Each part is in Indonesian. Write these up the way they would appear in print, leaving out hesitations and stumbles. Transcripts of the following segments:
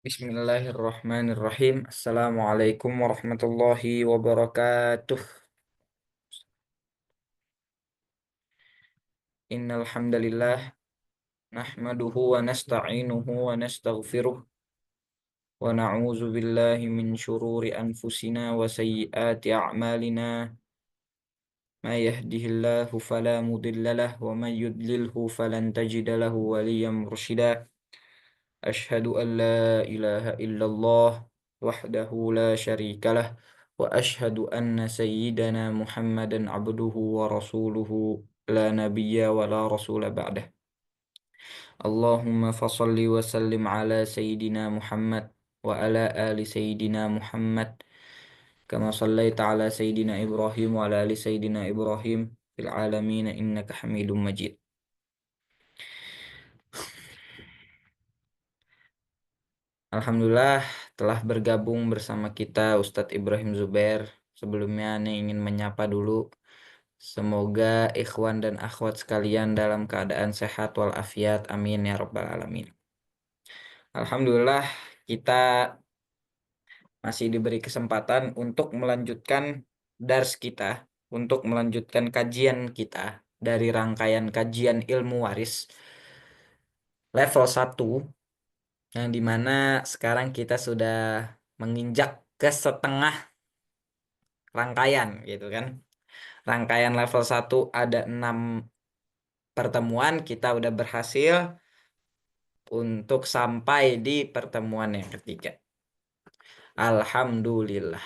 Bismillahirrahmanirrahim. Assalamualaikum warahmatullahi wabarakatuh. Innal hamdalillah nahmaduhu wa nasta'inuhu wa nastaghfiruh wa na'udzu billahi min syururi anfusina wa sayyiati a'malina. May yahdihillahu fala mudilla lahu wa may yudlilhu falan tajida lahu waliyyan mursyida. Asyhadu an la ilaha illallah wahdahu la syarika lah wa asyhadu anna sayyidana Muhammadan abduhu wa rasuluhu la nabiyya wa la rasula ba'dah. Allahumma fasalli wa sallim ala sayyidina Muhammad wa ala ali sayyidina Muhammad kama sallaita ala sayyidina Ibrahim wa ala ali sayyidina Ibrahim fil alamin innaka Hamidum Majid. Alhamdulillah telah bergabung bersama kita Ustadz Ibrahim Zubair. Sebelumnya nih ingin menyapa dulu. Semoga ikhwan dan akhwat sekalian dalam keadaan sehat walafiat. Amin ya rabbal alamin. Alhamdulillah kita masih diberi kesempatan untuk melanjutkan dars kita, untuk melanjutkan kajian kita dari rangkaian kajian ilmu waris level 1, yang dimana sekarang kita sudah menginjak ke setengah rangkaian gitu kan. Rangkaian level 1 ada 6 pertemuan, kita udah berhasil untuk sampai di pertemuan yang ketiga. Alhamdulillah.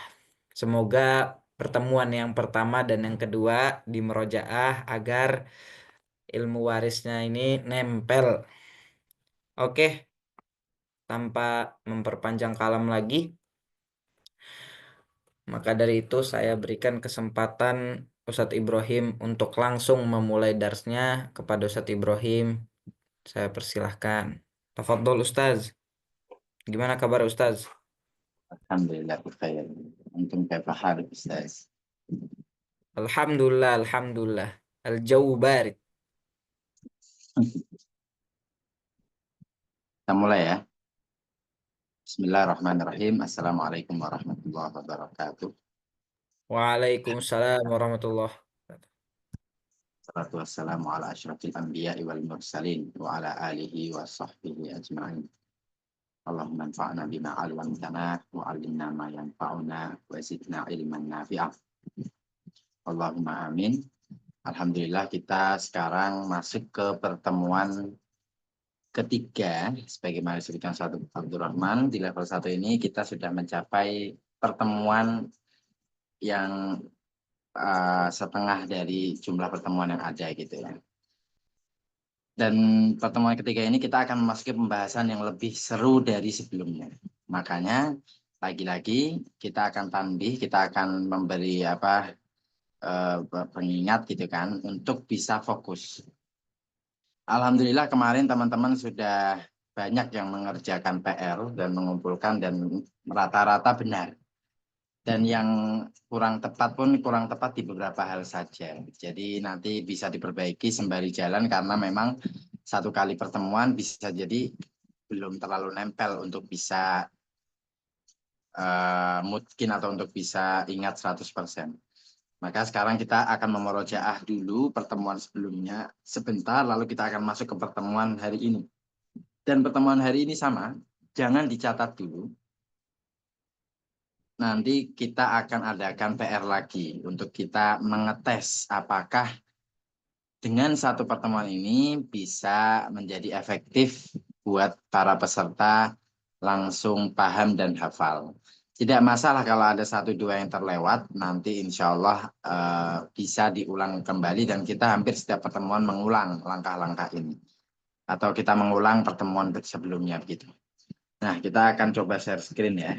Semoga pertemuan yang pertama dan yang kedua di murojaah agar ilmu warisnya ini nempel. Oke, tanpa memperpanjang kalam lagi, maka dari itu saya berikan kesempatan Ustadz Ibrahim untuk langsung memulai darsnya. Kepada Ustadz Ibrahim, saya persilahkan. Tafadhol Ustaz. Gimana kabar Ustaz? Alhamdulillah bikhair. Antum kaifa haluk Ustaz? Alhamdulillah, alhamdulillah. Al-jawu barid. Kita mulai ya. Bismillahirrahmanirrahim. Assalamualaikum warahmatullahi wabarakatuh. Waalaikumsalam warahmatullahi wabarakatuh. Salatu wassalamu ala asyrafil anbiya wal mursalin wa ala alihi wa sahbihi ajma'in. Allahumma anfa'na bima 'allamtana wa 'allimna ma yanfa'una wa zidna ilman nafi'ah. Allahumma amin. Alhamdulillah kita sekarang masuk ke pertemuan ketiga, sebagaimana disebutkan Ustaz Abdurrahman, di level 1 ini kita sudah mencapai pertemuan yang setengah dari jumlah pertemuan yang ada gitu ya. Dan pertemuan ketiga ini kita akan memasuki pembahasan yang lebih seru dari sebelumnya. Makanya lagi-lagi kita akan tanbih, kita akan memberi pengingat gitu kan untuk bisa fokus. Alhamdulillah kemarin teman-teman sudah banyak yang mengerjakan PR dan mengumpulkan dan rata-rata benar. Dan yang kurang tepat pun kurang tepat di beberapa hal saja. Jadi nanti bisa diperbaiki sembari jalan karena memang satu kali pertemuan bisa jadi belum terlalu nempel untuk bisa mungkin atau untuk bisa ingat 100%. Maka sekarang kita akan memurojaah dulu pertemuan sebelumnya sebentar, lalu kita akan masuk ke pertemuan hari ini. Dan pertemuan hari ini sama, jangan dicatat dulu. Nanti kita akan adakan PR lagi untuk kita mengetes apakah dengan satu pertemuan ini bisa menjadi efektif buat para peserta langsung paham dan hafal. Tidak masalah kalau ada 1-2 yang terlewat, nanti insya Allah bisa diulang kembali dan kita hampir setiap pertemuan mengulang langkah-langkah ini. Atau kita mengulang pertemuan sebelumnya begitu. Nah, kita akan coba share screen ya.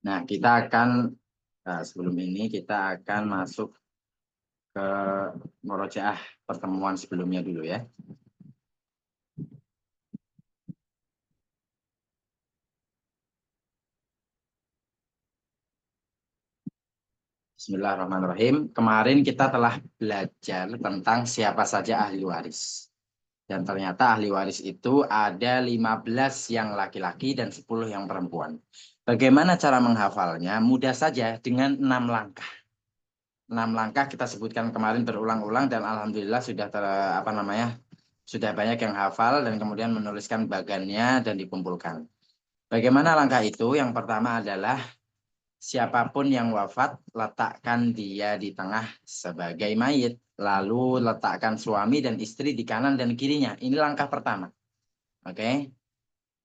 Nah, kita akan sebelum ini kita akan masuk ke murojaah pertemuan sebelumnya dulu ya. Bismillahirrahmanirrahim. Kemarin kita telah belajar tentang siapa saja ahli waris. Dan ternyata ahli waris itu ada 15 yang laki-laki dan 10 yang perempuan. Bagaimana cara menghafalnya? Mudah saja dengan 6 langkah. 6 langkah kita sebutkan kemarin berulang-ulang dan alhamdulillah sudah sudah banyak yang hafal dan kemudian menuliskan bagannya dan dikumpulkan. Bagaimana langkah itu? Yang pertama adalah siapapun yang wafat, letakkan dia di tengah sebagai mayit. Lalu letakkan suami dan istri di kanan dan kirinya. Ini langkah pertama. Oke.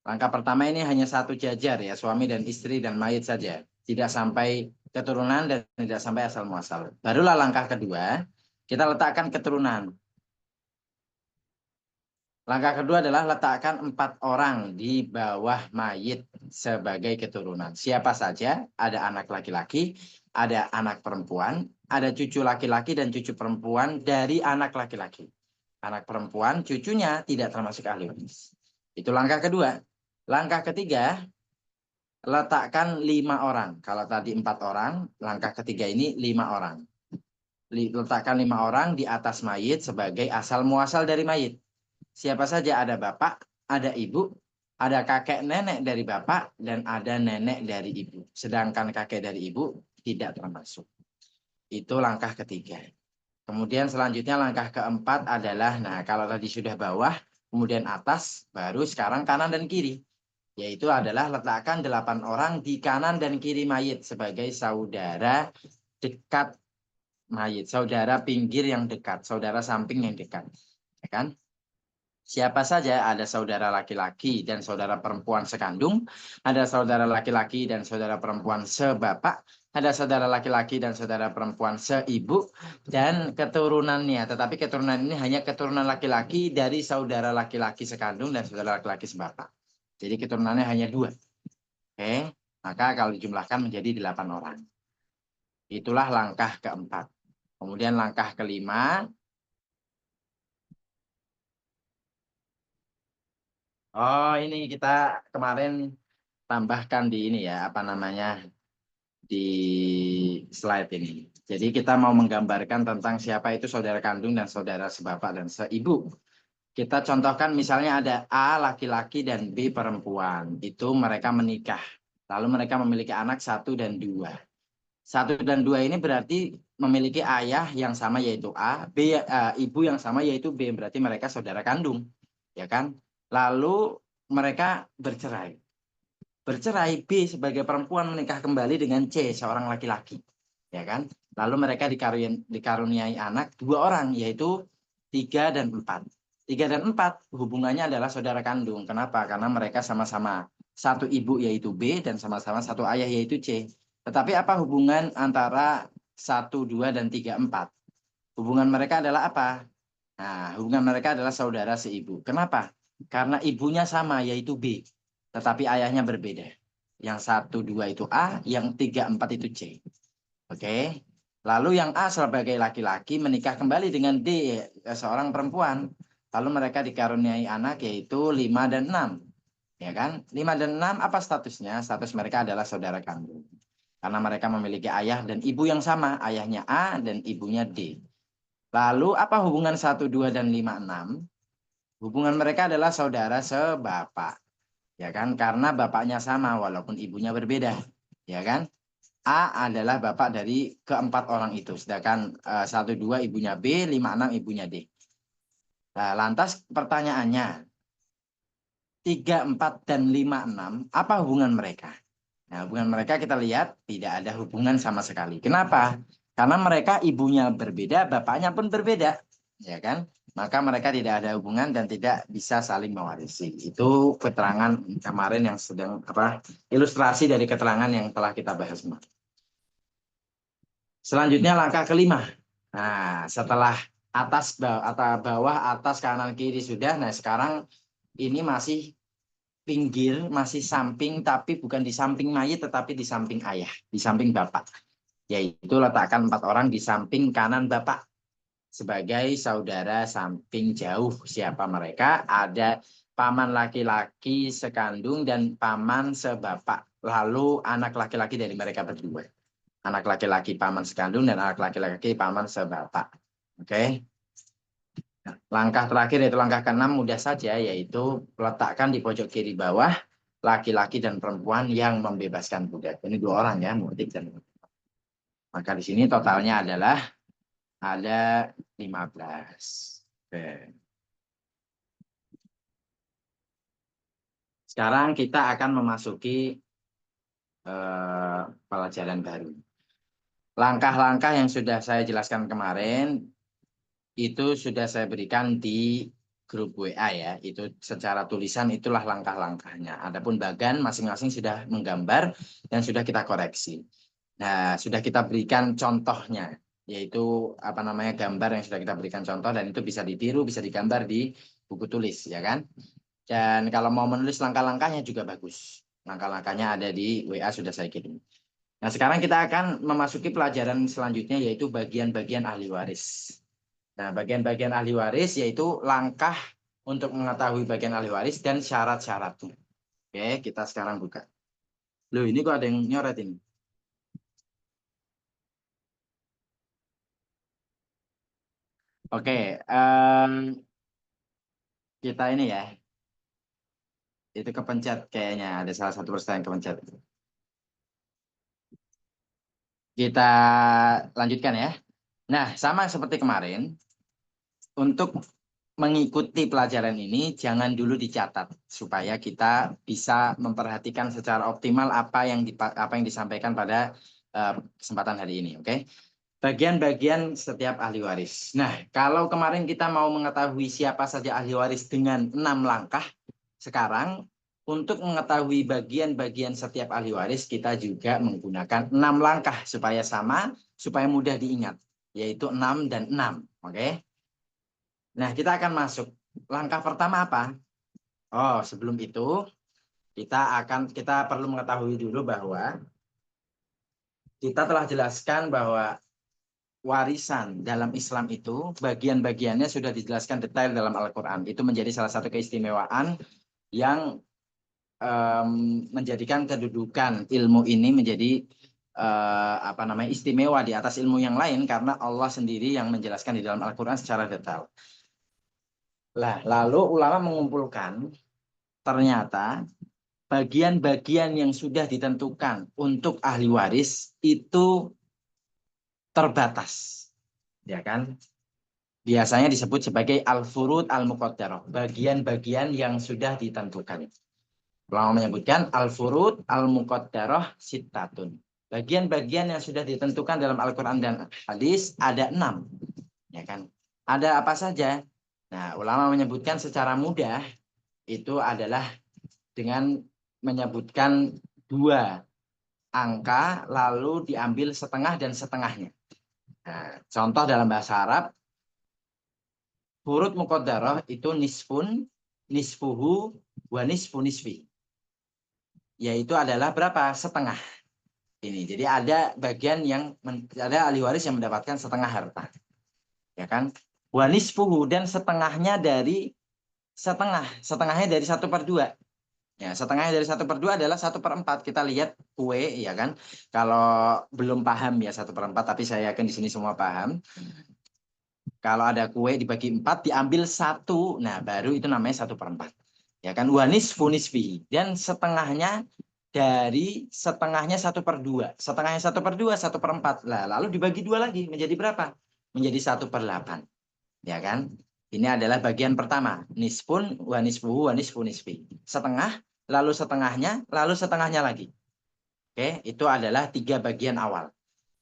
Langkah pertama ini hanya satu jajar ya, suami dan istri dan mayit saja. Tidak sampai keturunan dan tidak sampai asal muasal. Barulah langkah kedua, kita letakkan keturunan. Langkah kedua adalah letakkan 4 orang di bawah mayit sebagai keturunan. Siapa saja, ada anak laki-laki, ada anak perempuan, ada cucu laki-laki dan cucu perempuan dari anak laki-laki. Anak perempuan, cucunya tidak termasuk ahli waris. Itu langkah kedua. Langkah ketiga, letakkan 5 orang. Kalau tadi 4 orang, langkah ketiga ini 5 orang. Letakkan 5 orang di atas mayit sebagai asal muasal dari mayit. Siapa saja, ada bapak, ada ibu, ada kakek nenek dari bapak, dan ada nenek dari ibu. Sedangkan kakek dari ibu tidak termasuk. Itu langkah ketiga. Kemudian selanjutnya langkah keempat adalah, nah kalau tadi sudah bawah, kemudian atas, baru sekarang kanan dan kiri. Yaitu adalah letakkan 8 orang di kanan dan kiri mayit sebagai saudara dekat mayit. Saudara pinggir yang dekat, saudara samping yang dekat. Ya kan? Siapa saja, ada saudara laki-laki dan saudara perempuan sekandung, ada saudara laki-laki dan saudara perempuan sebapak, ada saudara laki-laki dan saudara perempuan seibu, dan keturunannya. Tetapi keturunan ini hanya keturunan laki-laki dari saudara laki-laki sekandung dan saudara laki-laki sebapak. Jadi keturunannya hanya 2. Oke, maka kalau dijumlahkan menjadi 8 orang. Itulah langkah keempat. Kemudian langkah kelima, oh ini kita kemarin tambahkan di ini ya, apa namanya, di slide ini. Jadi kita mau menggambarkan tentang siapa itu saudara kandung dan saudara sebapak dan seibu. Kita contohkan misalnya ada A laki-laki dan B perempuan. Itu mereka menikah. Lalu mereka memiliki anak 1 dan 2. 1 dan 2 ini berarti memiliki ayah yang sama yaitu A, ibu yang sama yaitu B. Berarti mereka saudara kandung. Ya kan? Lalu mereka bercerai. Bercerai, B sebagai perempuan menikah kembali dengan C, seorang laki-laki. Ya kan? Lalu mereka dikaruniai anak 2 orang, yaitu 3 dan 4. 3 dan 4 hubungannya adalah saudara kandung. Kenapa? Karena mereka sama-sama satu ibu yaitu B dan sama-sama satu ayah yaitu C. Tetapi apa hubungan antara 1, 2, dan 3, 4? Hubungan mereka adalah apa? Nah, hubungan mereka adalah saudara seibu. Kenapa? Karena ibunya sama yaitu B. Tetapi ayahnya berbeda. Yang 1, 2 itu A, yang 3, 4 itu C. Oke. Lalu yang A sebagai laki-laki menikah kembali dengan D, seorang perempuan. Lalu mereka dikaruniai anak yaitu 5 dan 6. Ya kan? 5 dan 6 apa statusnya? Status mereka adalah saudara kandung. Karena mereka memiliki ayah dan ibu yang sama. Ayahnya A dan ibunya D. Lalu apa hubungan 1, 2, dan 5, 6? Hubungan mereka adalah saudara sebapak. Ya kan? Karena bapaknya sama walaupun ibunya berbeda. Ya kan? A adalah bapak dari keempat orang itu. Sedangkan 1, 2 ibunya B, 5, 6 ibunya D. Nah, lantas pertanyaannya, 3, 4, dan 5, 6, apa hubungan mereka? Nah, hubungan mereka kita lihat tidak ada hubungan sama sekali. Kenapa? Karena mereka ibunya berbeda, bapaknya pun berbeda. Ya kan? Maka mereka tidak ada hubungan dan tidak bisa saling mewarisi. Itu keterangan kemarin yang sedang ilustrasi dari keterangan yang telah kita bahas. Selanjutnya langkah kelima. Nah, setelah atas bawah, atas, kanan, kiri sudah. Nah, sekarang ini masih pinggir, masih samping, tapi bukan di samping mayit, tetapi di samping ayah, di samping bapak. Yaitu letakkan 4 orang di samping kanan bapak sebagai saudara samping jauh. Siapa mereka? Ada paman laki-laki sekandung dan paman sebapak. Lalu anak laki-laki dari mereka berdua. Anak laki-laki paman sekandung dan anak laki-laki paman sebapak. Oke. Nah, langkah terakhir yaitu langkah keenam mudah saja, yaitu letakkan di pojok kiri bawah laki-laki dan perempuan yang membebaskan budak. Ini dua orang ya, Mu'tik dan Mu'tik. Maka di sini totalnya adalah ada 15. Oke. Sekarang kita akan memasuki pelajaran baru. Langkah-langkah yang sudah saya jelaskan kemarin itu sudah saya berikan di grup WA ya. Itu secara tulisan itulah langkah-langkahnya. Adapun bagan masing-masing sudah menggambar dan sudah kita koreksi. Nah, sudah kita berikan contohnya, yaitu apa namanya gambar yang sudah kita berikan contoh dan itu bisa ditiru, bisa digambar di buku tulis ya kan. Dan kalau mau menulis langkah-langkahnya juga bagus. Langkah-langkahnya ada di WA sudah saya kirim. Nah, sekarang kita akan memasuki pelajaran selanjutnya yaitu bagian-bagian ahli waris. Nah, bagian-bagian ahli waris yaitu langkah untuk mengetahui bagian ahli waris dan syarat-syaratnya. Oke, kita sekarang buka. Loh, ini kok ada yang nyoret ini? Oke, kita ini ya, itu kepencet kayaknya ada salah satu peserta yang kepencet. Kita lanjutkan ya. Nah, sama seperti kemarin, untuk mengikuti pelajaran ini jangan dulu dicatat supaya kita bisa memperhatikan secara optimal apa yang disampaikan pada kesempatan hari ini, oke? Bagian-bagian setiap ahli waris. Nah, kalau kemarin kita mau mengetahui siapa saja ahli waris dengan 6 langkah, sekarang untuk mengetahui bagian-bagian setiap ahli waris kita juga menggunakan 6 langkah supaya sama, supaya mudah diingat, yaitu 6 dan 6, oke? Nah, kita akan masuk. Langkah pertama apa? Oh, sebelum itu kita perlu mengetahui dulu bahwa kita telah jelaskan bahwa warisan dalam Islam itu bagian-bagiannya sudah dijelaskan detail dalam Al-Qur'an. Itu menjadi salah satu keistimewaan yang menjadikan kedudukan ilmu ini menjadi istimewa di atas ilmu yang lain karena Allah sendiri yang menjelaskan di dalam Al-Qur'an secara detail. Lah, lalu ulama mengumpulkan ternyata bagian-bagian yang sudah ditentukan untuk ahli waris itu terbatas, ya kan? Biasanya disebut sebagai al-furud al-muqaddarah, bagian-bagian yang sudah ditentukan. Ulama menyebutkan al-furud al-muqaddarah sittatun. Bagian-bagian yang sudah ditentukan dalam Al-Qur'an dan hadis ada 6, ya kan? Ada apa saja? Nah, ulama menyebutkan secara mudah itu adalah dengan menyebutkan 2 angka lalu diambil setengah dan setengahnya. Nah, contoh dalam bahasa Arab, huruf muqaddarah itu nisfun, nisfuhu, wa nisfu nisfi. Yaitu adalah berapa? Setengah. Ini. Jadi ada bagian yang ada ahli waris yang mendapatkan setengah harta. Ya kan? Wa nisfuhu dan setengahnya dari setengah. Setengahnya dari 1/2. Ya, setengahnya dari 1/2 adalah 1/4. Kita lihat kue, ya kan? Kalau belum paham ya 1/4, tapi saya yakin di sini semua paham. Kalau ada kue dibagi 4, diambil 1, nah baru itu namanya 1/4. Ya kan? Wanis funisfi dan setengahnya dari setengahnya 1/2. Setengahnya 1/2, 1/4. Lah, lalu dibagi 2 lagi menjadi berapa? Menjadi 1/8. Ya kan? Ini adalah bagian pertama. Nisfun, wanisfuhu, wanisfunisfi. Setengah, lalu setengahnya lagi. Oke, itu adalah 3 bagian awal.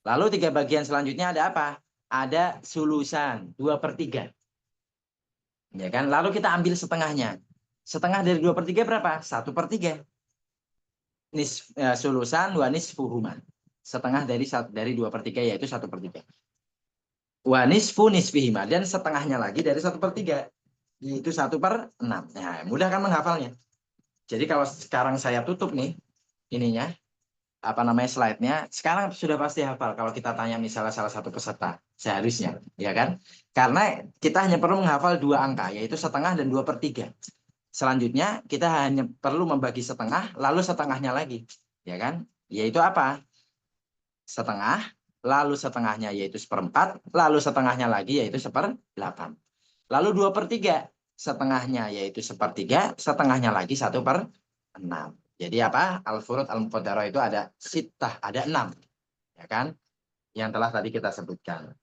Lalu 3 bagian selanjutnya ada apa? Ada sulusan, 2/3. Ya kan? Lalu kita ambil setengahnya. Setengah dari 2/3 berapa? 1/3. Sulusan, wanisfuhuma. Setengah dari 2/3 yaitu 1/3. Wanisfu nisfihima dan setengahnya lagi dari 1/3 yaitu 1/6. Nah, mudah kan menghafalnya. Jadi kalau sekarang saya tutup nih ininya slide-nya, sekarang sudah pasti hafal kalau kita tanya misalnya salah satu peserta seharusnya, ya kan? Karena kita hanya perlu menghafal 2 angka yaitu setengah dan 2/3. Selanjutnya kita hanya perlu membagi setengah lalu setengahnya lagi, ya kan? Yaitu apa? setengah, lalu setengahnya yaitu seperempat, lalu setengahnya lagi yaitu seperdelapan. Lalu 2/3, setengahnya yaitu sepertiga, setengahnya lagi 1/6. Jadi apa? Al-furud al-muqaddarah itu ada sittah, ada 6. Ya kan? Yang telah tadi kita sebutkan.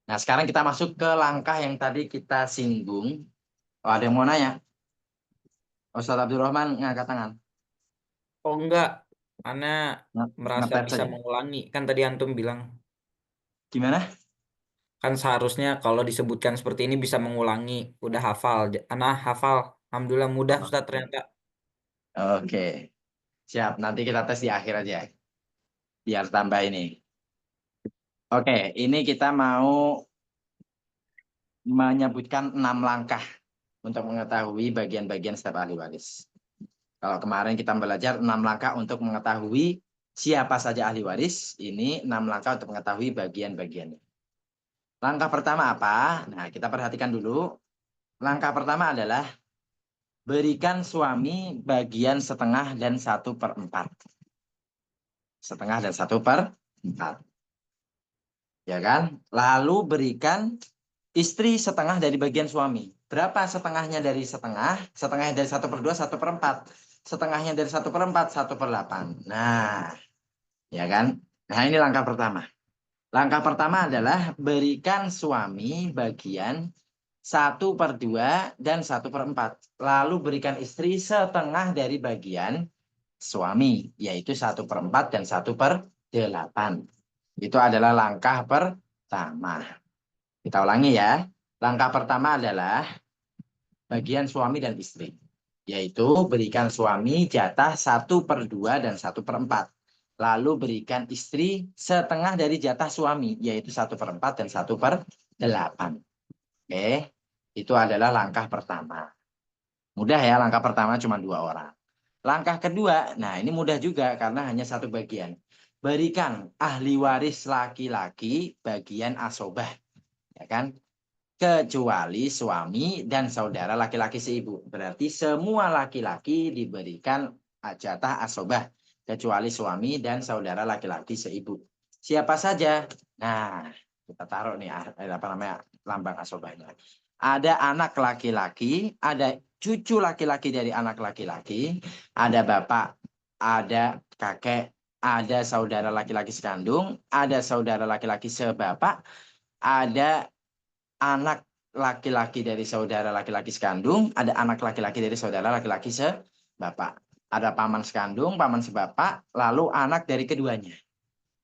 Nah, sekarang kita masuk ke langkah yang tadi kita singgung. Oh, ada yang mau nanya? Ustaz Abdurrahman ngangkat tangan. Oh enggak, Ana merasa Ngetet bisa saja. mengulangi. Kan tadi Antum bilang, Gimana? kan seharusnya kalau disebutkan seperti ini bisa mengulangi. Udah hafal. Ana hafal. Alhamdulillah mudah Ustaz ternyata. Oke. Siap. Nanti kita tes di akhir aja. Biar tambah ini. Oke. Ini kita mau menyebutkan 6 langkah untuk mengetahui bagian-bagian setiap ahli waris. Kalau kemarin kita belajar 6 langkah untuk mengetahui siapa saja ahli waris. Ini 6 langkah untuk mengetahui bagian-bagiannya. Langkah pertama apa? Nah, kita perhatikan dulu. Langkah pertama adalah berikan suami bagian setengah dan 1/4. Setengah dan 1/4. Ya kan? Lalu berikan istri setengah dari bagian suami. Berapa setengahnya dari setengah? Setengahnya dari 1/2, 1/4. Setengahnya dari 1/4, 1/8. Nah, ya kan? Nah, ini langkah pertama. Langkah pertama adalah berikan suami bagian 1/2 dan 1/4. Lalu berikan istri setengah dari bagian suami, yaitu 1/4 dan 1/8. Itu adalah langkah pertama. Kita ulangi ya. Langkah pertama adalah bagian suami dan istri. Yaitu berikan suami jatah 1/2 dan 1/4. Lalu berikan istri setengah dari jatah suami, yaitu 1/4 dan 1/8. Oke, itu adalah langkah pertama. Mudah ya, langkah pertama cuma 2 orang. Langkah kedua, nah ini mudah juga karena hanya satu bagian. Berikan ahli waris laki-laki bagian asobah, ya kan? Kecuali suami dan saudara laki-laki seibu. Berarti semua laki-laki diberikan jatah asobah, kecuali suami dan saudara laki-laki seibu. Siapa saja? Nah, kita taruh nih apa namanya lambang asobahnya. Ada anak laki-laki, ada cucu laki-laki dari anak laki-laki, ada bapak, ada kakek, ada saudara laki-laki sekandung, ada saudara laki-laki sebapak, ada anak laki-laki dari saudara laki-laki sekandung, ada anak laki-laki dari saudara laki-laki sebapak. Ada paman sekandung, paman sebapak, lalu anak dari keduanya.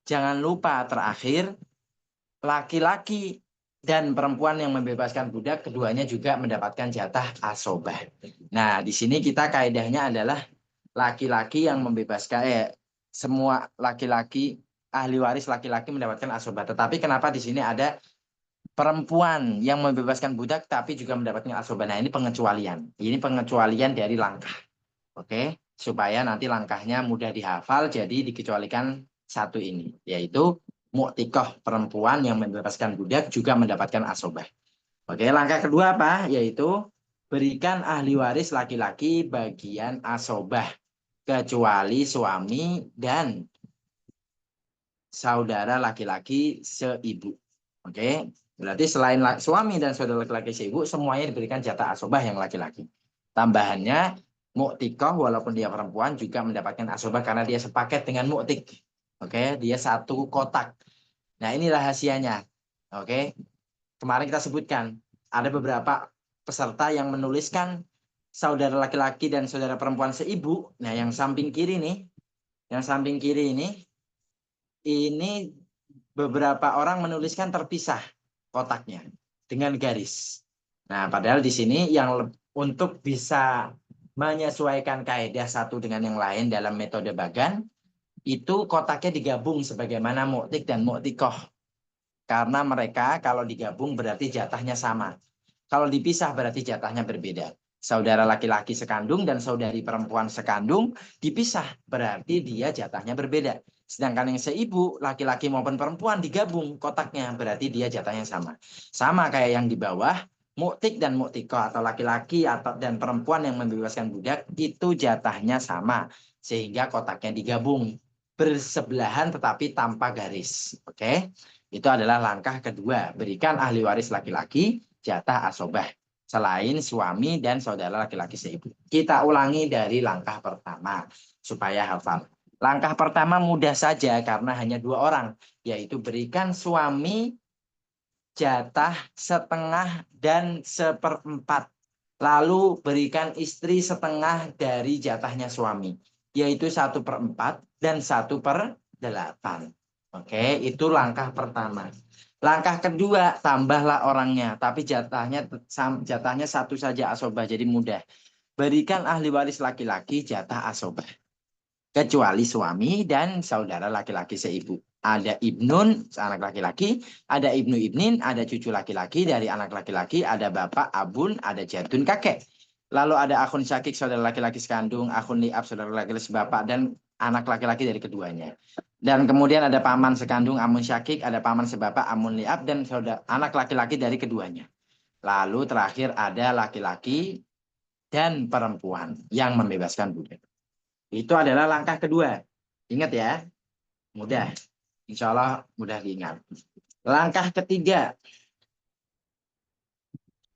Jangan lupa terakhir, laki-laki dan perempuan yang membebaskan budak, keduanya juga mendapatkan jatah asobah. Nah, di sini kita kaidahnya adalah laki-laki yang membebaskan, semua laki-laki, ahli waris laki-laki mendapatkan asobah. Tetapi kenapa di sini ada perempuan yang membebaskan budak tapi juga mendapatkan asobah. Nah, ini pengecualian. Ini pengecualian dari langkah. Oke, supaya nanti langkahnya mudah dihafal, jadi dikecualikan satu ini, yaitu mu'tikoh perempuan yang membebaskan budak juga mendapatkan asobah. Oke, langkah kedua apa? Yaitu berikan ahli waris laki-laki bagian asobah, kecuali suami dan saudara laki-laki seibu. Oke, berarti selain suami dan saudara laki-laki seibu, semuanya diberikan jatah asobah yang laki-laki. Tambahannya, mu'tikoh walaupun dia perempuan juga mendapatkan asobah karena dia sepaket dengan mu'tik. Oke, dia satu kotak. Nah, ini rahasianya. Oke, kemarin kita sebutkan ada beberapa peserta yang menuliskan saudara laki-laki dan saudara perempuan seibu. Nah, yang samping kiri nih, yang samping kiri ini beberapa orang menuliskan terpisah kotaknya dengan garis. Nah, padahal di sini yang untuk bisa menyesuaikan kaidah satu dengan yang lain dalam metode bagan, itu kotaknya digabung sebagaimana mu'tik dan mu'tikoh. Karena mereka kalau digabung berarti jatahnya sama. Kalau dipisah berarti jatahnya berbeda. Saudara laki-laki sekandung dan saudari perempuan sekandung dipisah berarti dia jatahnya berbeda. Sedangkan yang seibu laki-laki maupun perempuan digabung kotaknya berarti dia jatahnya sama. Sama kayak yang di bawah, mu'tik dan mu'tikoh atau laki-laki atau dan perempuan yang membebaskan budak itu jatahnya sama sehingga kotaknya digabung. bersebelahan tetapi tanpa garis. Oke, itu adalah langkah kedua. Berikan ahli waris laki-laki jatah asobah selain suami dan saudara laki-laki seibu. Kita ulangi dari langkah pertama supaya hafal. Langkah pertama mudah saja karena hanya 2 orang, yaitu berikan suami jatah setengah dan seperempat. Lalu berikan istri setengah dari jatahnya suami, yaitu 1/4 dan 1/8. Oke, itu langkah pertama. Langkah kedua, tambahlah orangnya, tapi jatahnya satu saja asobah, jadi mudah. Berikan ahli waris laki-laki jatah asobah, kecuali suami dan saudara laki-laki seibu. Ada ibnun, anak laki-laki, ada ibnu ibnin, ada cucu laki-laki dari anak laki-laki, ada bapak, abun, ada jadun, kakek. Lalu ada akhun syakik, saudara laki-laki sekandung, akhun liab, saudara laki-laki sebapak, dan anak laki-laki dari keduanya. Dan kemudian ada paman sekandung, amun syakik, ada paman sebapak, amun liab, dan saudara anak laki-laki dari keduanya. Lalu terakhir ada laki-laki dan perempuan yang membebaskan budak. Itu adalah langkah kedua. Ingat ya, mudah. Insya Allah mudah diingat. Langkah ketiga.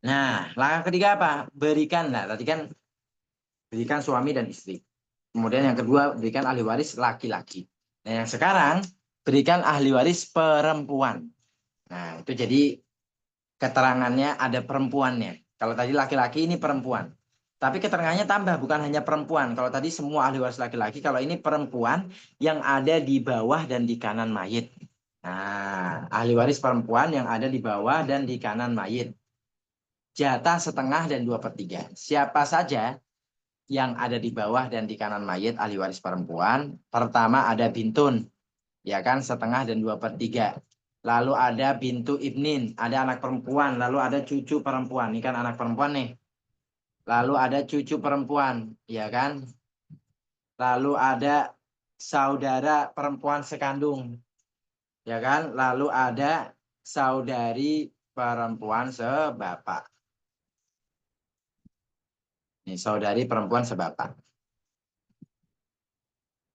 Nah, langkah ketiga apa? Berikan. Nah, tadi kan berikan suami dan istri. Kemudian yang kedua, berikan ahli waris laki-laki. Nah, yang sekarang, berikan ahli waris perempuan. Nah, itu jadi keterangannya ada perempuannya. Kalau tadi laki-laki, ini perempuan. Tapi keterangannya tambah, bukan hanya perempuan. Kalau tadi semua ahli waris laki-laki, kalau ini perempuan yang ada di bawah dan di kanan mayit. Nah, ahli waris perempuan yang ada di bawah dan di kanan mayit. Jatah setengah dan 2/3. Siapa saja yang ada di bawah dan di kanan mayit ahli waris perempuan? Pertama ada bintun, ya kan, setengah dan 2/3. Lalu ada bintu ibnin, ada anak perempuan. Lalu ada cucu perempuan, ini kan anak perempuan nih. Lalu ada cucu perempuan, ya kan. Lalu ada saudara perempuan sekandung, ya kan. Lalu ada saudari perempuan sebapak. Ini saudari perempuan sebapak.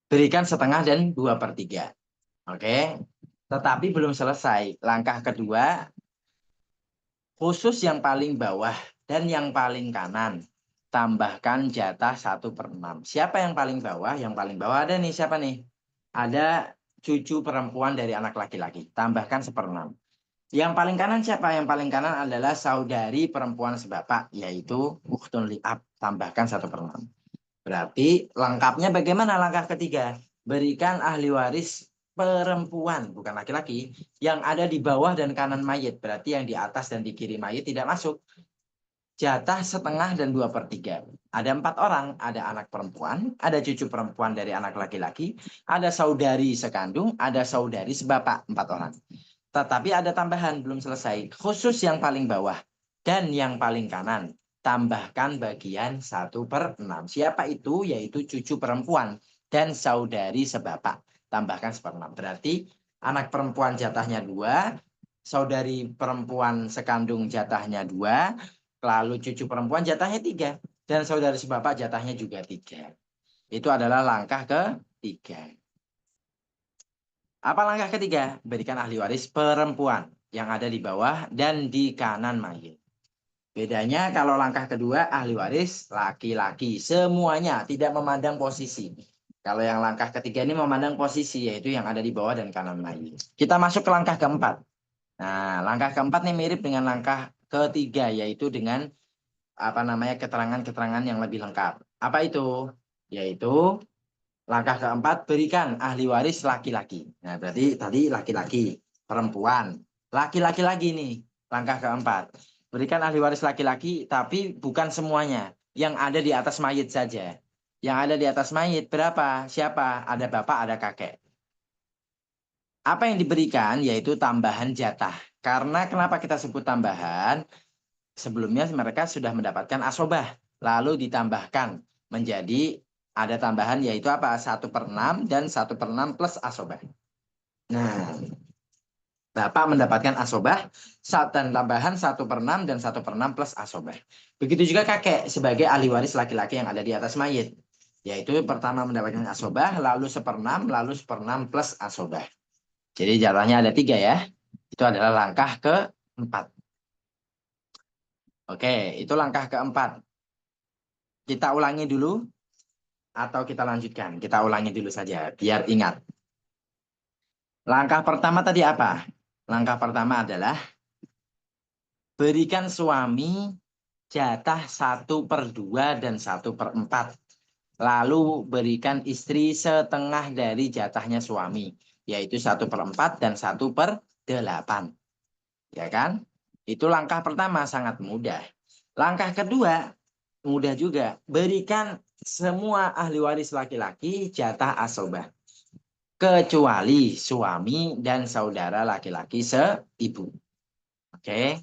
Berikan setengah dan 2/3. Oke. Tetapi belum selesai. Langkah kedua, khusus yang paling bawah dan yang paling kanan, tambahkan jatah 1/6. Siapa yang paling bawah? Yang paling bawah ada nih, siapa nih? Ada cucu perempuan dari anak laki-laki. Tambahkan 1/6. Yang paling kanan siapa? Yang paling kanan adalah saudari perempuan sebapak, yaitu ukhtun li'ab. Tambahkan 1/6. Berarti lengkapnya bagaimana langkah ketiga? Berikan ahli waris perempuan, bukan laki-laki, yang ada di bawah dan kanan mayit. Berarti yang di atas dan di kiri mayit tidak masuk. Jatah setengah dan 2/3. Ada 4 orang, ada anak perempuan, ada cucu perempuan dari anak laki-laki, ada saudari sekandung, ada saudari sebapak, 4 orang. Tetapi ada tambahan, belum selesai. Khusus yang paling bawah dan yang paling kanan, tambahkan bagian 1/6. Siapa itu? Yaitu cucu perempuan dan saudari sebapak. Tambahkan 1/6. Berarti anak perempuan jatahnya 2, saudari perempuan sekandung jatahnya 2, lalu cucu perempuan jatahnya 3, dan saudari sebapak jatahnya juga 3. Itu adalah langkah ketiga. Apa langkah ketiga? Berikan ahli waris perempuan yang ada di bawah dan di kanan mayit. Bedanya kalau langkah kedua ahli waris laki-laki semuanya, tidak memandang posisi. Kalau yang langkah ketiga ini memandang posisi, yaitu yang ada di bawah dan kanan mayit. Kita masuk ke langkah keempat. Nah, langkah keempat ini mirip dengan langkah ketiga, yaitu dengan keterangan-keterangan yang lebih lengkap. Apa itu? Yaitu langkah keempat, berikan ahli waris laki-laki. Nah, berarti tadi laki-laki, perempuan, laki-laki lagi nih. Langkah keempat, berikan ahli waris laki-laki, tapi bukan semuanya. Yang ada di atas mayit saja. Yang ada di atas mayit berapa? Siapa? Ada bapak, ada kakek. Apa yang diberikan? Yaitu tambahan jatah. Karena kenapa kita sebut tambahan? Sebelumnya mereka sudah mendapatkan asobah. Lalu ditambahkan menjadi ada tambahan, yaitu apa? 1/6 dan 1/6 plus asobah. Nah, Bapak mendapatkan asobah dan tambahan 1/6 dan 1/6 plus asobah. Begitu juga kakek sebagai ahli waris laki-laki yang ada di atas mayit. Yaitu pertama mendapatkan asobah, lalu seperenam, lalu seperenam plus asobah. Jadi jatahnya ada 3 ya. Itu adalah langkah keempat. Oke, itu langkah keempat. Kita ulangi dulu atau kita lanjutkan? Kita ulangi dulu saja, biar ingat. Langkah pertama tadi apa? Langkah pertama adalah berikan suami jatah 1/2 dan 1/4. Lalu berikan istri setengah dari jatahnya suami, yaitu 1/4 dan 1/8. Ya kan? Itu langkah pertama, sangat mudah. Langkah kedua, mudah juga. Berikan semua ahli waris laki-laki jatah asobah. Kecuali suami dan saudara laki-laki seibu. Oke?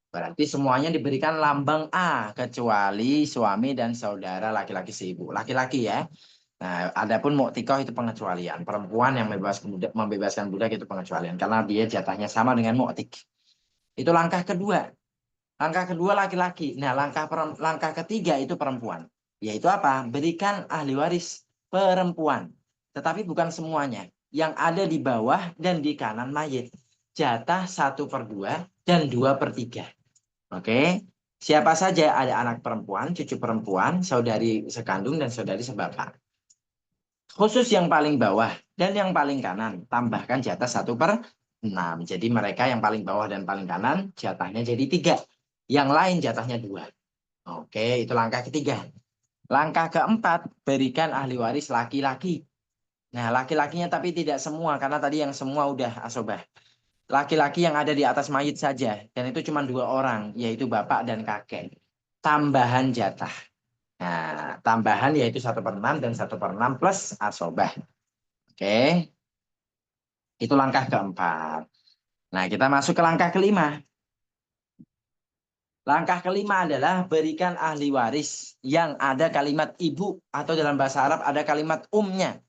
Berarti semuanya diberikan lambang A kecuali suami dan saudara laki-laki seibu. Laki-laki ya. Nah, adapun mu'tikoh itu pengecualian. Perempuan yang membebaskan budak itu pengecualian karena dia jatahnya sama dengan mu'tik. Itu langkah kedua. Langkah kedua laki-laki. Nah, langkah ketiga itu perempuan. Yaitu apa? Berikan ahli waris perempuan. Tetapi bukan semuanya. Yang ada di bawah dan di kanan mayit. Jatah 1/2 dan 2/3. Oke, siapa saja ada anak perempuan, cucu perempuan, saudari sekandung, dan saudari sebapak. Khusus yang paling bawah dan yang paling kanan, tambahkan jatah 1/6. Jadi mereka yang paling bawah dan paling kanan, jatahnya jadi 3. Yang lain jatahnya 2. Oke, itu langkah ketiga. Langkah keempat, berikan ahli waris laki-laki. Nah, laki-lakinya tapi tidak semua, karena tadi yang semua udah asobah. Laki-laki yang ada di atas mayit saja, dan itu cuma 2 orang, yaitu bapak dan kakek. Tambahan jatah. Nah, tambahan yaitu 1/6 dan 1/6 plus asobah. Oke, itu langkah keempat. Nah, kita masuk ke langkah kelima. Langkah kelima adalah berikan ahli waris yang ada kalimat ibu atau dalam bahasa Arab ada kalimat umnya.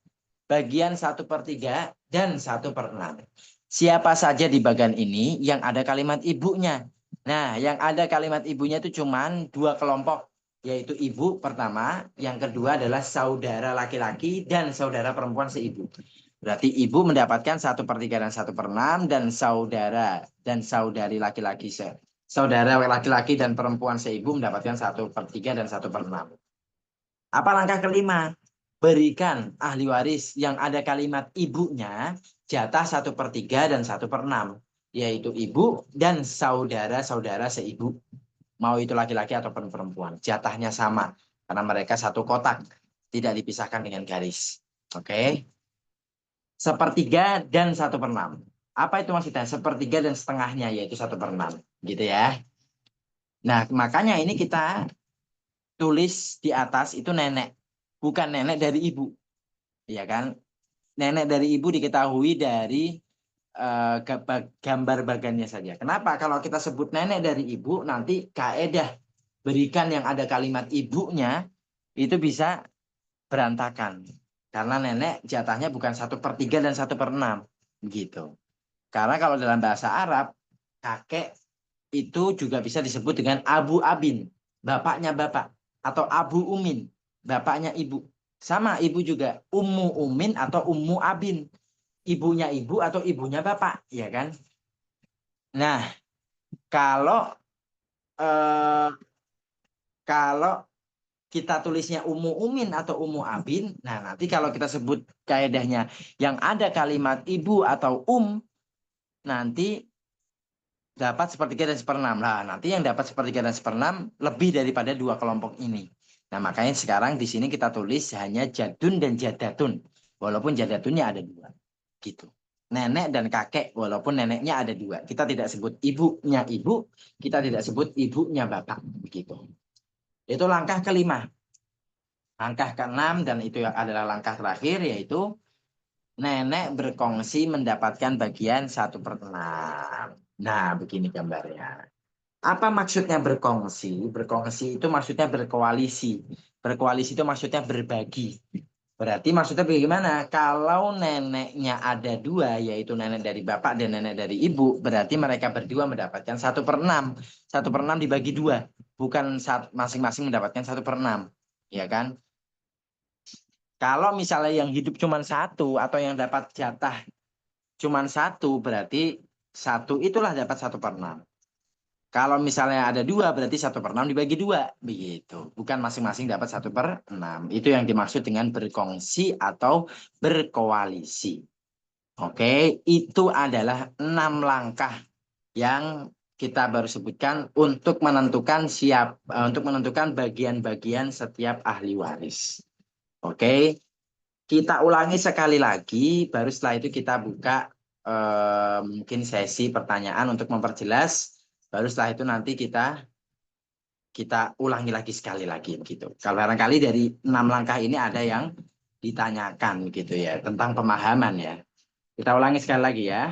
Bagian 1/3 dan 1/6. Siapa saja di bagian ini yang ada kalimat ibunya. Nah, yang ada kalimat ibunya itu cuma 2 kelompok. Yaitu ibu pertama, yang kedua adalah saudara laki-laki dan saudara perempuan seibu. Berarti ibu mendapatkan 1/3 dan 1/6 dan saudara dan saudari laki-laki saudara laki-laki dan perempuan seibu mendapatkan 1/3 dan 1/6. Apa langkah kelima? Berikan ahli waris yang ada kalimat ibunya jatah 1/3 dan 1/6. Yaitu ibu dan saudara-saudara seibu. Mau itu laki-laki ataupun perempuan. Jatahnya sama. Karena mereka satu kotak. Tidak dipisahkan dengan garis. Oke. 1/3 dan 1/6. Apa itu maksudnya? 1/3 dan setengahnya yaitu 1/6. Gitu ya. Nah, makanya ini kita tulis di atas itu nenek. Bukan nenek dari ibu. Ya kan? Nenek dari ibu diketahui dari gambar bagannya saja. Kenapa? Kalau kita sebut nenek dari ibu, nanti kaedah berikan yang ada kalimat ibunya itu bisa berantakan. Karena nenek jatahnya bukan 1/3 dan 1/6. Gitu. Karena kalau dalam bahasa Arab, kakek itu juga bisa disebut dengan Abu Abin, bapaknya bapak. Atau Abu Umin, bapaknya ibu. Sama ibu juga, Ummu Umin atau Ummu Abin. Ibunya ibu atau ibunya bapak, ya kan? Nah, kalau eh, kalau kita tulisnya Ummu Umin atau Ummu Abin, nah nanti kalau kita sebut kaidahnya yang ada kalimat ibu atau nanti dapat 1/3 dan 1/6. Nah, nanti yang dapat 1/3 dan 1/6 lebih daripada 2 kelompok ini. Nah, makanya sekarang di sini kita tulis hanya jadun dan jadatun. Walaupun jadatunnya ada 2. Gitu. Nenek dan kakek, walaupun neneknya ada 2. Kita tidak sebut ibunya ibu, kita tidak sebut ibunya bapak. Begitu. Itu langkah kelima. Langkah keenam dan itu yang adalah langkah terakhir yaitu nenek berkongsi mendapatkan bagian 1/6. Nah, begini gambarnya. Apa maksudnya berkongsi? Berkongsi itu maksudnya berkoalisi. Berkoalisi itu maksudnya berbagi. Berarti maksudnya bagaimana? Kalau neneknya ada 2, yaitu nenek dari bapak dan nenek dari ibu, berarti mereka berdua mendapatkan 1/6. 1/6 dibagi 2. Bukan masing-masing mendapatkan 1/6. Ya kan? Kalau misalnya yang hidup cuma satu atau yang dapat jatah cuma satu, berarti satu itulah dapat 1/6. Kalau misalnya ada dua, berarti 1/6 dibagi dua. Begitu. Bukan masing-masing dapat 1/6. Itu yang dimaksud dengan berkongsi atau berkoalisi. Oke, itu adalah 6 langkah yang kita baru sebutkan untuk menentukan bagian-bagian setiap ahli waris. Oke, kita ulangi sekali lagi, baru setelah itu kita buka mungkin sesi pertanyaan untuk memperjelas. Baru setelah itu nanti kita ulangi lagi sekali lagi gitu. Kalau barangkali dari 6 langkah ini ada yang ditanyakan gitu ya tentang pemahaman ya. Kita ulangi sekali lagi ya.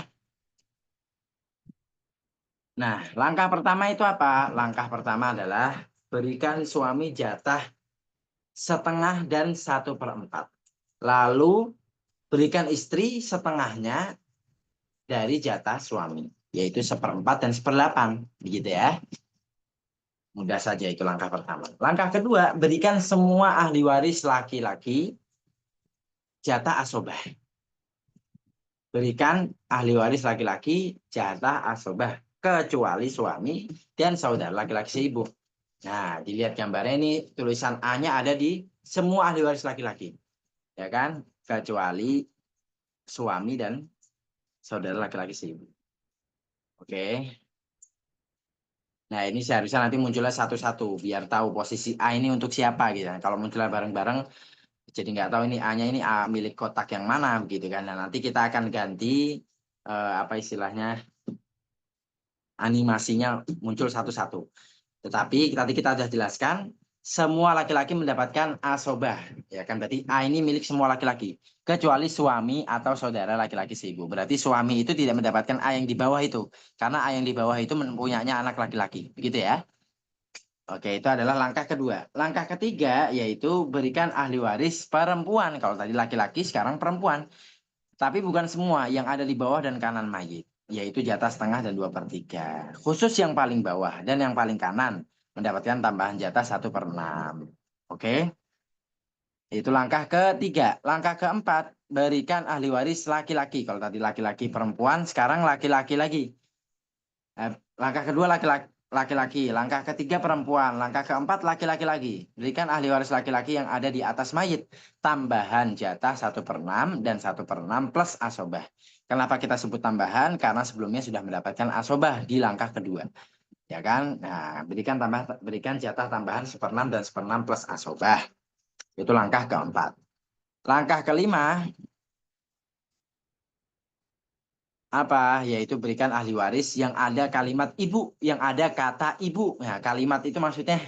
Nah, langkah pertama itu apa? Langkah pertama adalah berikan suami jatah setengah dan 1/4. Lalu berikan istri setengahnya dari jatah suami, yaitu 1/4 dan 1/8. Begitu ya. Mudah saja itu langkah pertama. Langkah kedua, berikan semua ahli waris laki-laki jatah asobah. Berikan ahli waris laki-laki jatah asobah. Kecuali suami dan saudara laki-laki seibu. Nah, dilihat gambarnya ini tulisan A-nya ada di semua ahli waris laki-laki. Ya kan? Kecuali suami dan saudara laki-laki seibu. Oke. Nah, ini seharusnya nanti munculnya satu-satu biar tahu posisi A ini untuk siapa gitu. Kalau munculnya bareng-bareng jadi nggak tahu ini A-nya ini A milik kotak yang mana begitu kan. Nah, nanti kita akan ganti apa istilahnya animasinya muncul satu-satu. Tetapi tadi kita sudah jelaskan semua laki-laki mendapatkan asobah ya kan, berarti A ini milik semua laki-laki kecuali suami atau saudara laki-laki seibu. Berarti suami itu tidak mendapatkan A yang di bawah itu karena A yang di bawah itu mempunyai anak laki-laki. Begitu ya. Oke, itu adalah langkah kedua. Langkah ketiga yaitu berikan ahli waris perempuan. Kalau tadi laki-laki, sekarang perempuan. Tapi bukan semua yang ada di bawah dan kanan mayit, yaitu jatah setengah dan 2/3. Khusus yang paling bawah dan yang paling kanan mendapatkan tambahan jatah 1/6. Oke, itu langkah ketiga. Langkah keempat, berikan ahli waris laki-laki. Kalau tadi laki-laki perempuan, sekarang laki-laki lagi. Langkah kedua laki-laki, langkah ketiga perempuan, langkah keempat laki-laki lagi. Berikan ahli waris laki-laki yang ada di atas mayit tambahan jatah 1/6 dan 1/6 plus asobah. Kenapa kita sebut tambahan? Karena sebelumnya sudah mendapatkan asobah di langkah kedua, ya kan? Nah, berikan jatah tambahan 1/6 dan 1/6 plus asobah. Itu langkah keempat. Langkah kelima apa? Yaitu berikan ahli waris yang ada kalimat ibu, yang ada kata ibu. Nah, kalimat itu maksudnya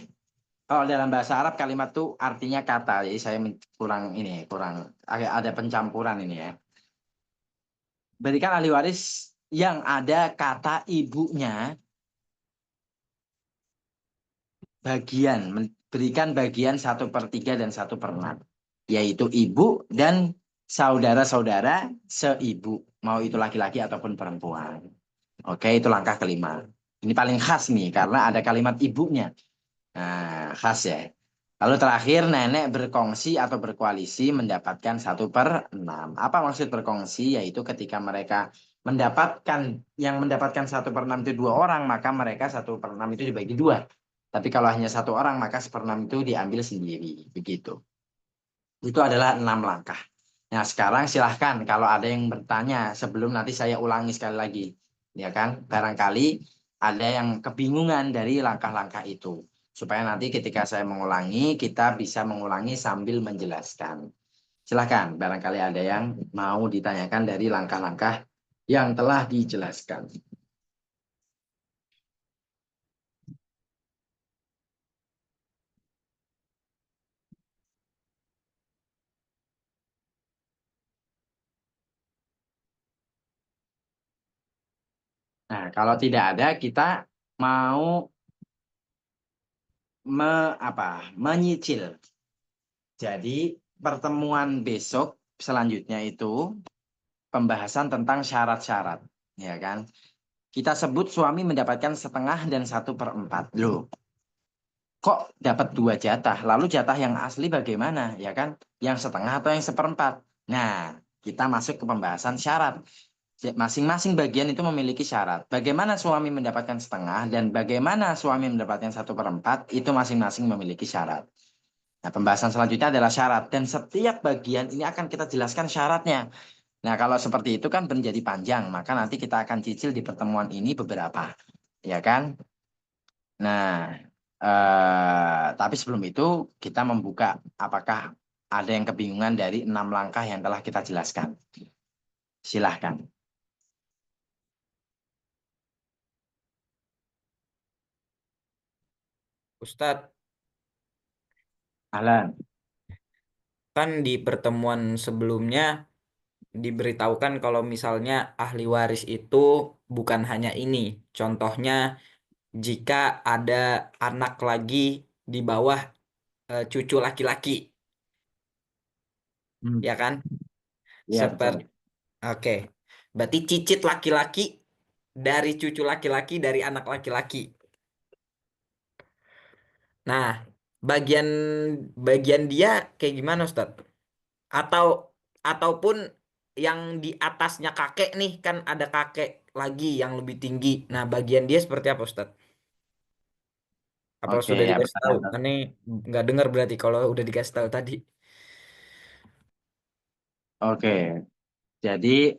kalau dalam bahasa Arab kalimat itu artinya kata. Jadi saya kurang agak ada pencampuran ini ya. Berikan ahli waris yang ada kata ibunya berikan bagian 1/3 dan 1/6, yaitu ibu dan saudara-saudara seibu, mau itu laki-laki ataupun perempuan. Oke, itu langkah kelima. Ini paling khas nih karena ada kalimat ibunya. Nah, khas ya. Lalu terakhir, nenek berkongsi atau berkoalisi mendapatkan 1/6. Apa maksud berkongsi? Yaitu ketika mereka mendapatkan 1/6 itu dua orang, maka mereka 1/6 itu dibagi dua. Tapi kalau hanya satu orang, maka 1/6 itu diambil sendiri. Begitu. Itu adalah 6 langkah. Nah, sekarang silahkan kalau ada yang bertanya sebelum nanti saya ulangi sekali lagi. Ya kan? Barangkali ada yang kebingungan dari langkah-langkah itu. Supaya nanti ketika saya mengulangi, kita bisa mengulangi sambil menjelaskan. Silahkan, barangkali ada yang mau ditanyakan dari langkah-langkah yang telah dijelaskan. Nah, kalau tidak ada, kita mau menyicil. Jadi pertemuan besok selanjutnya itu pembahasan tentang syarat-syarat, ya kan? Kita sebut suami mendapatkan setengah dan 1/4. Loh, kok dapat 2 jatah? Lalu jatah yang asli bagaimana? Ya kan? Yang setengah atau yang seperempat? Nah, kita masuk ke pembahasan syarat. Masing-masing bagian itu memiliki syarat. Bagaimana suami mendapatkan setengah dan bagaimana suami mendapatkan 1/4 itu masing-masing memiliki syarat. Nah, pembahasan selanjutnya adalah syarat dan setiap bagian ini akan kita jelaskan syaratnya. Nah, kalau seperti itu kan menjadi panjang, maka nanti kita akan cicil di pertemuan ini beberapa, ya kan? Nah, tapi sebelum itu kita membuka apakah ada yang kebingungan dari 6 langkah yang telah kita jelaskan. Silahkan. Ustadz, Alan. kan di pertemuan sebelumnya diberitahukan kalau misalnya ahli waris itu bukan hanya ini. Contohnya jika ada anak lagi di bawah cucu laki-laki, Hmm. ya kan? Iya, Seperti betul. oke. Berarti cicit laki-laki dari cucu laki-laki dari anak laki-laki. Nah, bagian bagian dia kayak gimana, Ustaz? Atau ataupun yang di atasnya kakek nih kan ada kakek lagi yang lebih tinggi. Nah, bagian dia seperti apa, Ustaz? Apa Oke, sudah ya dikasih tahu? benar. Ini nggak dengar berarti kalau udah dikasih tahu tadi. Oke, jadi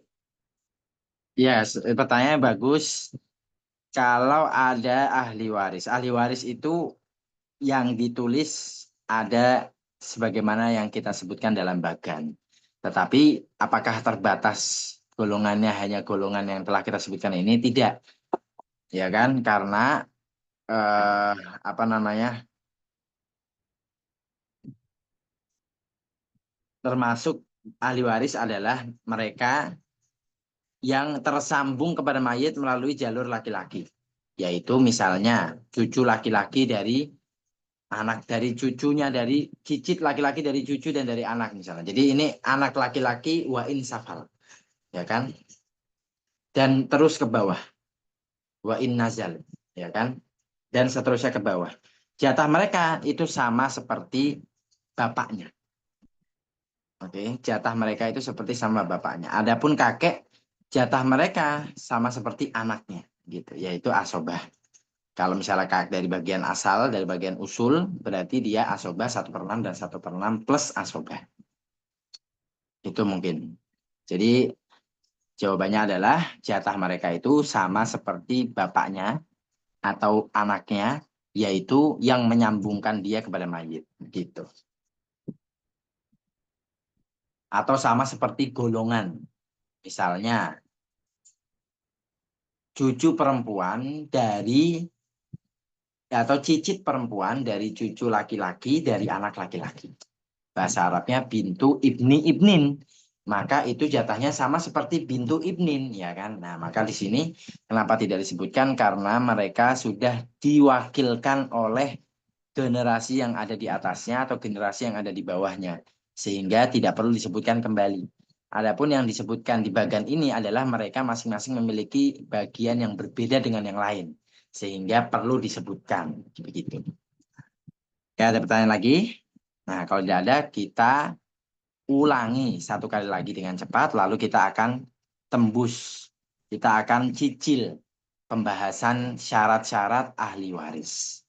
ya pertanyaannya bagus. Kalau ada ahli waris itu yang ditulis ada sebagaimana yang kita sebutkan dalam bagan. Tetapi apakah terbatas golongannya hanya golongan yang telah kita sebutkan ini? Tidak, ya kan? Karena eh, apa namanya? Termasuk ahli waris adalah mereka yang tersambung kepada mayit melalui jalur laki-laki. Yaitu misalnya cucu laki-laki dari anak dari cucunya dari cicit laki-laki dari cucu dan dari anak misalnya. Jadi ini anak laki-laki wa insafal, ya kan? Dan terus ke bawah wa in nazal, ya kan? Dan seterusnya ke bawah. Jatah mereka itu sama seperti bapaknya. Oke, jatah mereka itu seperti sama bapaknya. Adapun kakek, jatah mereka sama seperti anaknya, gitu, yaitu asobah. Kalau misalnya dari bagian asal, dari bagian usul, berarti dia asobah 1/6 dan 1/6 plus asobah. Itu mungkin. Jadi jawabannya adalah jatah mereka itu sama seperti bapaknya atau anaknya, yaitu yang menyambungkan dia kepada mayit, gitu. Atau sama seperti golongan. Misalnya, cucu perempuan dari atau cicit perempuan dari cucu laki-laki dari anak laki-laki. Bahasa Arabnya bintu ibni ibnin. Maka itu jatahnya sama seperti bintu ibnin, ya kan? Nah, maka di sini kenapa tidak disebutkan? Karena mereka sudah diwakilkan oleh generasi yang ada di atasnya atau generasi yang ada di bawahnya. Sehingga tidak perlu disebutkan kembali. Adapun yang disebutkan di bagian ini adalah mereka masing-masing memiliki bagian yang berbeda dengan yang lain. Sehingga perlu disebutkan. Begitu. Ya, ada pertanyaan lagi? Nah, kalau tidak ada, kita ulangi satu kali lagi dengan cepat, lalu kita akan tembus. Kita akan cicil pembahasan syarat-syarat ahli waris.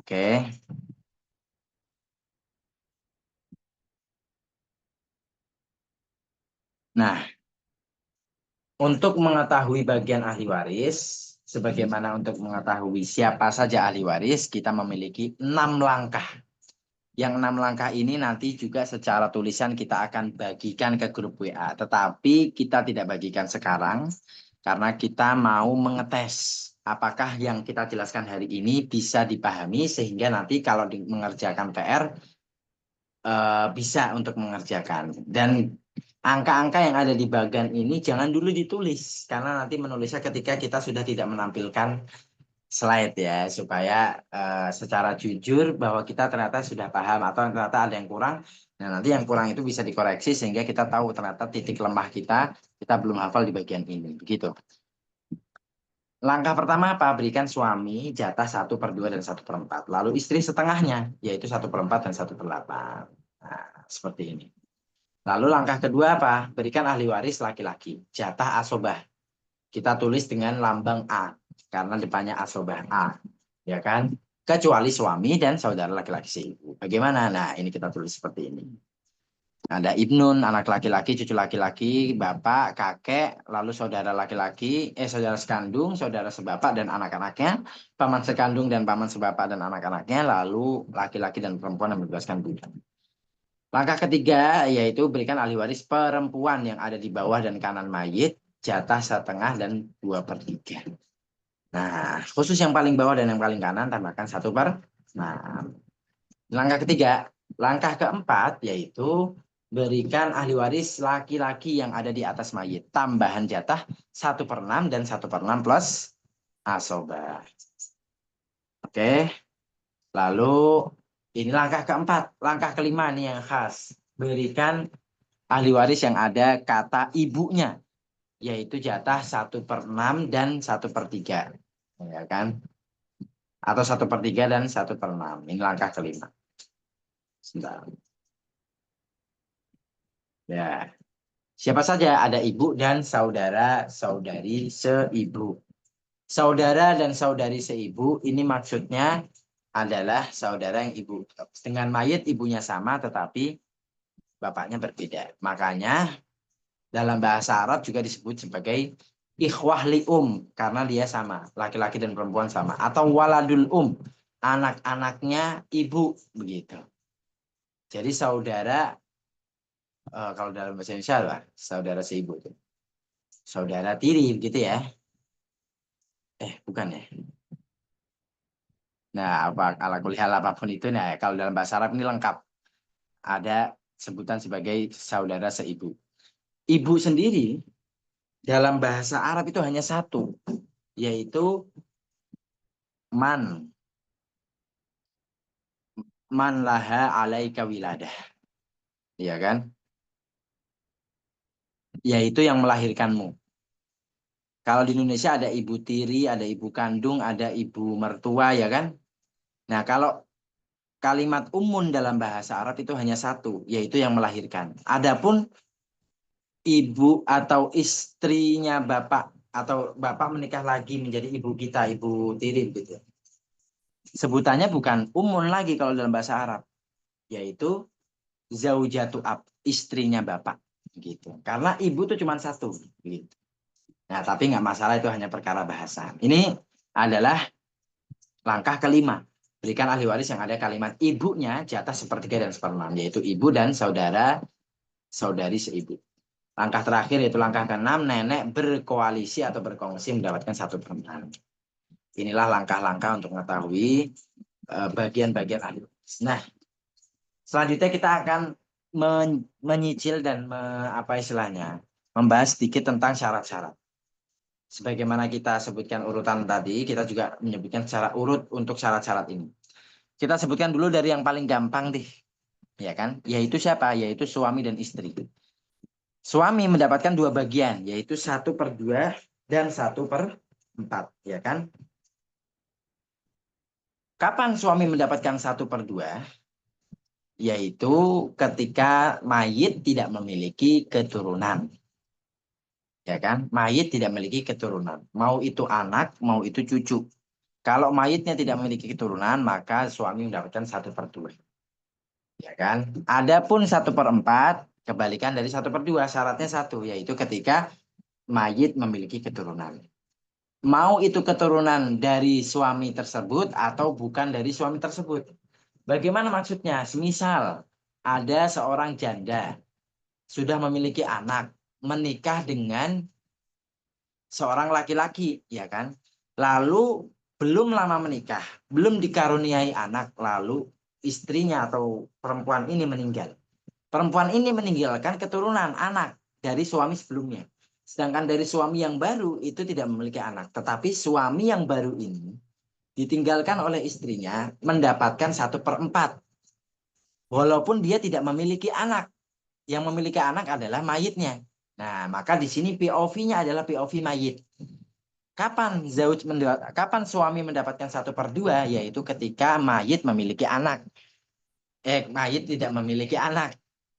Oke. Nah, untuk mengetahui bagian ahli waris, sebagaimana untuk mengetahui siapa saja ahli waris, kita memiliki 6 langkah. Yang 6 langkah ini nanti juga secara tulisan kita akan bagikan ke grup WA. Tetapi kita tidak bagikan sekarang karena kita mau mengetes apakah yang kita jelaskan hari ini bisa dipahami sehingga nanti kalau mengerjakan PR bisa untuk mengerjakan. Dan angka-angka yang ada di bagian ini jangan dulu ditulis karena nanti menulisnya ketika kita sudah tidak menampilkan slide ya supaya secara jujur bahwa kita ternyata sudah paham atau ternyata ada yang kurang. Nah, nanti yang kurang itu bisa dikoreksi sehingga kita tahu ternyata titik lemah kita belum hafal di bagian ini. Begitu. Langkah pertama apa? Berikan suami jatah 1/2 dan 1/4. Lalu istri setengahnya, yaitu 1/4 dan 1/8. Nah, seperti ini. Lalu langkah kedua apa? Berikan ahli waris laki-laki. Jatah asobah. Kita tulis dengan lambang A. Karena depannya asobah A. Ya kan? Kecuali suami dan saudara laki-laki seibu. Bagaimana? Nah, ini kita tulis seperti ini. Ada ibnun, anak laki-laki, cucu laki-laki, bapak, kakek, lalu saudara laki-laki, saudara sekandung, saudara sebapak dan anak-anaknya, paman sekandung dan paman sebapak dan anak-anaknya, lalu laki-laki dan perempuan yang membebaskan budak. Langkah ketiga yaitu berikan ahli waris perempuan yang ada di bawah dan kanan mayit, jatah setengah dan 2/3. Nah, khusus yang paling bawah dan yang paling kanan tambahkan 1/6. Langkah ketiga, langkah keempat yaitu berikan ahli waris laki-laki yang ada di atas mayit. Tambahan jatah 1/6 dan 1/6 plus asobah. Oke, lalu ini langkah keempat. Langkah kelima nih yang khas. Berikan ahli waris yang ada kata ibunya. Yaitu jatah 1/6 dan 1/3. Ya kan? Atau 1/3 dan 1/6. Ini langkah kelima. Sebentar. Ya. Siapa saja ada ibu dan saudara-saudari seibu. Saudara dan saudari seibu ini maksudnya adalah saudara yang ibu. Dengan mayit ibunya sama tetapi bapaknya berbeda. Makanya dalam bahasa Arab juga disebut sebagai ikhwah karena dia sama. Laki-laki dan perempuan sama. Atau waladul anak-anaknya ibu. Begitu. Jadi saudara, kalau dalam bahasa Indonesia lah, saudara seibu. Saudara tiri begitu ya. Bukan ya. Nah, ala kulihal apapun itu, nah kalau dalam bahasa Arab ini lengkap. Ada sebutan sebagai saudara seibu. Ibu sendiri dalam bahasa Arab itu hanya satu, yaitu man. Man laha alaika wiladah. Iya kan? Yaitu yang melahirkanmu. Kalau di Indonesia ada ibu tiri, ada ibu kandung, ada ibu mertua, ya kan? Nah, kalau kalimat umun dalam bahasa Arab itu hanya satu, yaitu yang melahirkan. Adapun ibu atau istrinya bapak atau bapak menikah lagi menjadi ibu kita, ibu tiri gitu. Sebutannya bukan umun lagi kalau dalam bahasa Arab, yaitu zaujatu ab, istrinya bapak gitu. Karena ibu itu cuma satu gitu. Nah, tapi nggak masalah itu hanya perkara bahasa. Ini adalah langkah kelima. Berikan ahli waris yang ada kalimat ibunya jatah 1/3 dan 1/6, yaitu ibu dan saudari seibu. Langkah terakhir yaitu langkah ke-6, nenek berkoalisi atau berkongsi mendapatkan 1/6. Inilah langkah-langkah untuk mengetahui bagian-bagian ahli waris. Nah, selanjutnya kita akan menyicil dan apa istilahnya, membahas sedikit tentang syarat-syarat. Sebagaimana kita sebutkan urutan tadi, kita juga menyebutkan secara urut untuk syarat-syarat ini. Kita sebutkan dulu dari yang paling gampang deh, ya kan? Yaitu siapa? Yaitu suami dan istri. Suami mendapatkan 2 bagian, yaitu 1/2 dan 1/4, ya kan? Kapan suami mendapatkan 1/2? Yaitu ketika mayit tidak memiliki keturunan. Ya kan? Mayit tidak memiliki keturunan. Mau itu anak, mau itu cucu. Kalau mayitnya tidak memiliki keturunan, maka suami mendapatkan 1/2. Ya kan? Adapun 1/4, kebalikan dari 1/2, syaratnya satu, yaitu ketika mayit memiliki keturunan. Mau itu keturunan dari suami tersebut atau bukan dari suami tersebut. Bagaimana maksudnya? Semisal ada seorang janda sudah memiliki anak, menikah dengan seorang laki-laki, ya kan? Lalu belum lama menikah, belum dikaruniai anak, lalu istrinya atau perempuan ini meninggal. Perempuan ini meninggalkan keturunan anak dari suami sebelumnya. Sedangkan dari suami yang baru itu tidak memiliki anak. Tetapi suami yang baru ini ditinggalkan oleh istrinya mendapatkan 1/4. Walaupun dia tidak memiliki anak. Yang memiliki anak adalah mayitnya. Nah, maka di sini POV-nya adalah POV mayit. kapan suami mendapatkan 1/2? Yaitu ketika mayit memiliki anak. Mayit tidak memiliki anak.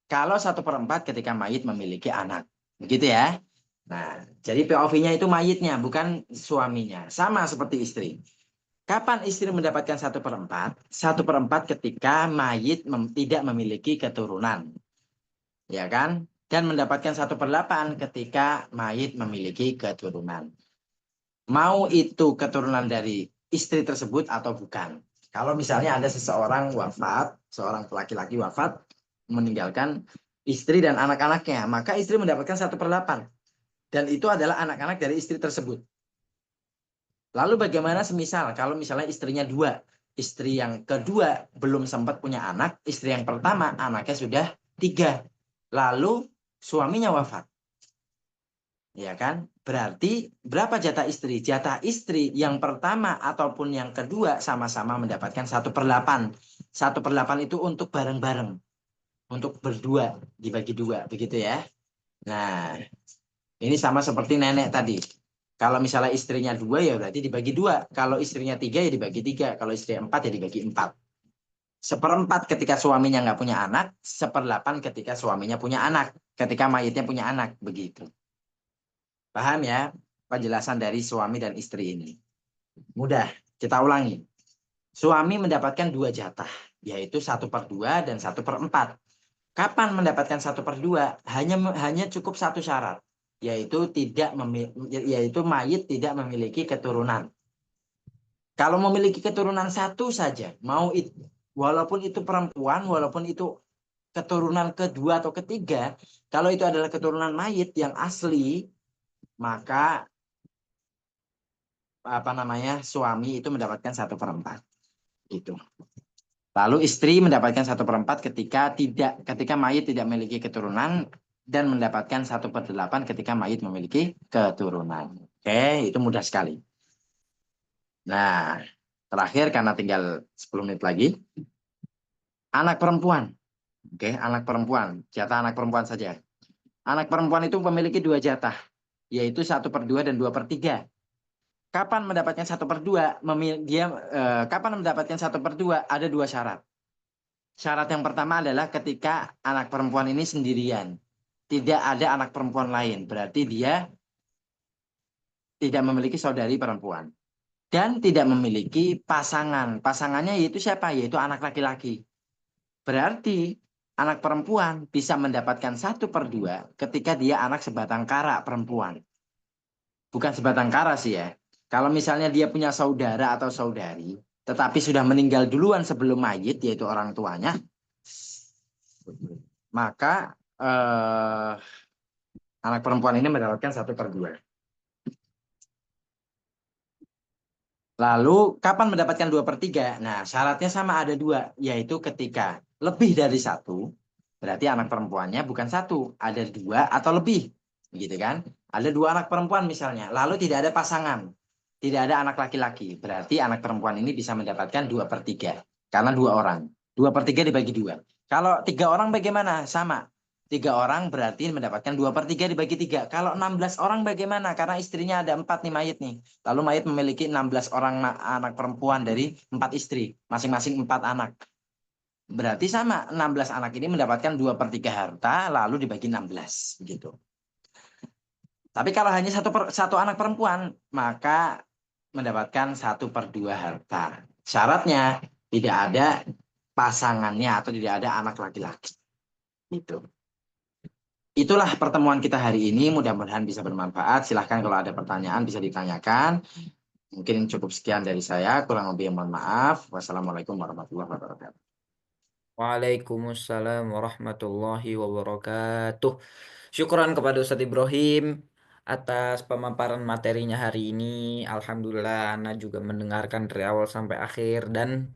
Kalau 1/4 ketika mayit memiliki anak. Begitu ya. Nah, jadi POV-nya itu mayitnya, bukan suaminya. Sama seperti istri. Kapan istri mendapatkan 1/4? 1/4 ketika mayit tidak memiliki keturunan. Ya kan? Dan mendapatkan 1/8 ketika mayit memiliki keturunan. Mau itu keturunan dari istri tersebut atau bukan. Kalau misalnya ada seseorang wafat, seorang laki-laki wafat, meninggalkan istri dan anak-anaknya, maka istri mendapatkan 1/8. Dan itu adalah anak-anak dari istri tersebut. Lalu bagaimana semisal kalau misalnya istrinya dua, istri yang kedua belum sempat punya anak, istri yang pertama anaknya sudah tiga, lalu suaminya wafat, ya kan? Berarti berapa jatah istri? Jatah istri yang pertama ataupun yang kedua sama-sama mendapatkan 1/8. 1/8 itu untuk bareng-bareng, untuk berdua dibagi dua, begitu ya. Nah, ini sama seperti nenek tadi. Kalau misalnya istrinya dua ya berarti dibagi dua. Kalau istrinya tiga ya dibagi tiga. Kalau istri empat ya dibagi empat. 1/4 ketika suaminya nggak punya anak, 1/8 ketika suaminya punya anak, ketika mayitnya punya anak, begitu. Paham ya penjelasan dari suami dan istri ini? Mudah, kita ulangi. Suami mendapatkan dua jatah, yaitu 1/2 dan 1/4. Kapan mendapatkan 1/2? Hanya cukup satu syarat, yaitu yaitu mayit tidak memiliki keturunan. Kalau memiliki keturunan satu saja, walaupun itu perempuan, walaupun itu keturunan kedua atau ketiga, kalau itu adalah keturunan mayit yang asli, maka apa namanya suami itu mendapatkan 1/4 itu. Lalu istri mendapatkan 1/4 ketika mayit tidak memiliki keturunan dan mendapatkan 1/8 ketika mayit memiliki keturunan. Oke, itu mudah sekali. Nah, terakhir karena tinggal 10 menit lagi, anak perempuan. Oke, anak perempuan, jatah anak perempuan saja. Anak perempuan itu memiliki dua jatah, yaitu 1/2 dan 2/3. Kapan mendapatkan 1/2? Kapan mendapatkan 1/2? Ada dua syarat. Syarat yang pertama adalah ketika anak perempuan ini sendirian. Tidak ada anak perempuan lain. Berarti dia tidak memiliki saudari perempuan. Dan tidak memiliki pasangan. Pasangannya yaitu siapa? Yaitu anak laki-laki. Berarti anak perempuan bisa mendapatkan 1/2 ketika dia anak sebatang kara perempuan. Bukan sebatang kara sih ya. Kalau misalnya dia punya saudara atau saudari, tetapi sudah meninggal duluan sebelum mayit, yaitu orang tuanya, maka eh, anak perempuan ini mendapatkan 1/2. Lalu kapan mendapatkan 2/3? Nah, syaratnya sama ada dua, yaitu ketika lebih dari satu, berarti anak perempuannya bukan satu, ada dua atau lebih, gitu kan? Ada dua anak perempuan misalnya, lalu tidak ada pasangan, tidak ada anak laki-laki, berarti anak perempuan ini bisa mendapatkan 2/3, karena dua orang. 2/3 dibagi dua. Kalau tiga orang bagaimana? Sama. Tiga orang berarti mendapatkan 2/3 dibagi tiga. Kalau 16 orang bagaimana? Karena istrinya ada empat nih mayit nih. Lalu mayit memiliki 16 orang anak perempuan dari empat istri, masing-masing empat anak. Berarti sama, 16 anak ini mendapatkan 2/3 harta, lalu dibagi 16. Gitu. Tapi kalau hanya satu anak perempuan, maka mendapatkan 1/2 harta. Syaratnya tidak ada pasangannya atau tidak ada anak laki-laki. Itu. Itulah pertemuan kita hari ini. Mudah-mudahan bisa bermanfaat. Silahkan kalau ada pertanyaan bisa ditanyakan. Mungkin cukup sekian dari saya. Kurang lebih mohon maaf. Wassalamualaikum warahmatullahi wabarakatuh. Waalaikumsalam warahmatullahi wabarakatuh. Syukran kepada Ustadz Ibrahim atas pemaparan materinya hari ini. Alhamdulillah, Ana juga mendengarkan dari awal sampai akhir dan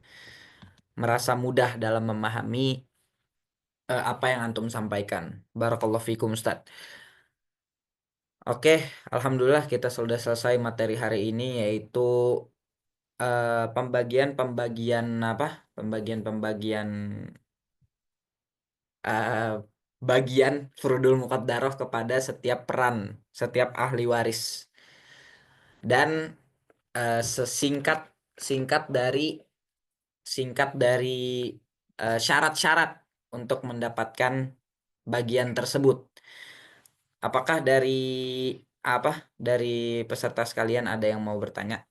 merasa mudah dalam memahami apa yang antum sampaikan. Barakallahu fikum Ustadz. Oke, Alhamdulillah kita sudah selesai materi hari ini yaitu pembagian-pembagian apa? Pembagian-pembagian eh, bagian furudul muqaddarah kepada setiap peran, setiap ahli waris. dan sesingkat singkat dari singkat dari syarat-syarat untuk mendapatkan bagian tersebut. Apakah apa dari peserta sekalian ada yang mau bertanya?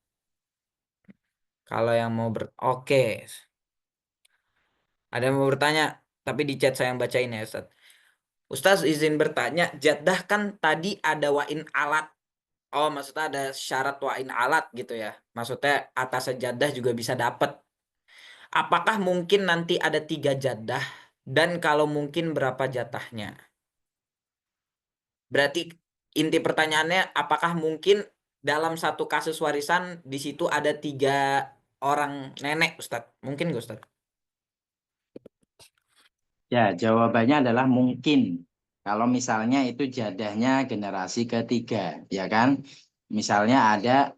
Kalau yang mau oke, ada yang mau bertanya, tapi di chat saya yang bacain ya, Ustaz. Ustaz izin bertanya, jadah kan tadi ada wain alat. Oh, maksudnya ada syarat wain alat gitu ya. Maksudnya atas sejadah juga bisa dapat. Apakah mungkin nanti ada 3 jadah? Dan kalau mungkin berapa jatahnya? Berarti inti pertanyaannya, apakah mungkin dalam satu kasus warisan di situ ada 3 orang nenek, Ustadz? Mungkin nggak, Ustadz? Ya, jawabannya adalah mungkin. Kalau misalnya itu jadahnya generasi ketiga, ya kan? Misalnya ada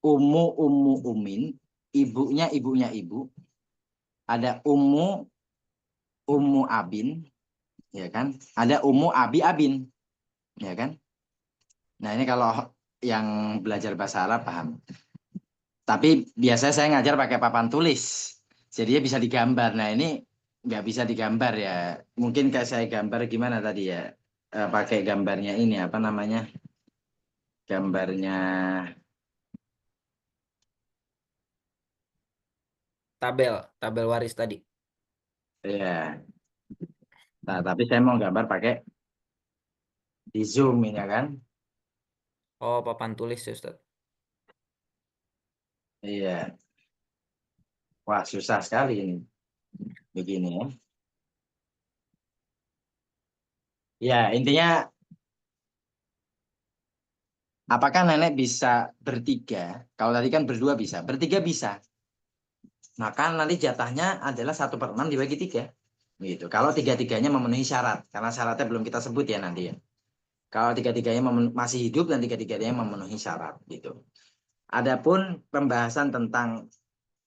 umu umin, ibunya ibu, ada umu abin, ya kan? Ada umu abi abin, ya kan? Nah, ini kalau yang belajar bahasa Arab paham. Tapi biasanya saya ngajar pakai papan tulis. Jadinya bisa digambar. Nah, ini nggak bisa digambar ya. Mungkin kayak saya gambar gimana tadi ya. Pakai gambarnya ini apa namanya? Gambarnya Tabel waris tadi. ya. Nah, tapi saya mau gambar pakai di Zoom ini ya kan. Oh, papan tulis ya, Ustadz. Iya. Wah, susah sekali ini. Begini ya. Ya, intinya apakah nenek bisa bertiga? Kalau tadi kan berdua bisa. Bertiga bisa. Maka nanti jatahnya adalah 1/6 dibagi 3. Gitu. Kalau tiga-tiganya memenuhi syarat, karena syaratnya belum kita sebut ya nanti ya. Kalau tiga-tiganya masih hidup dan tiga-tiganya memenuhi syarat gitu. Adapun pembahasan tentang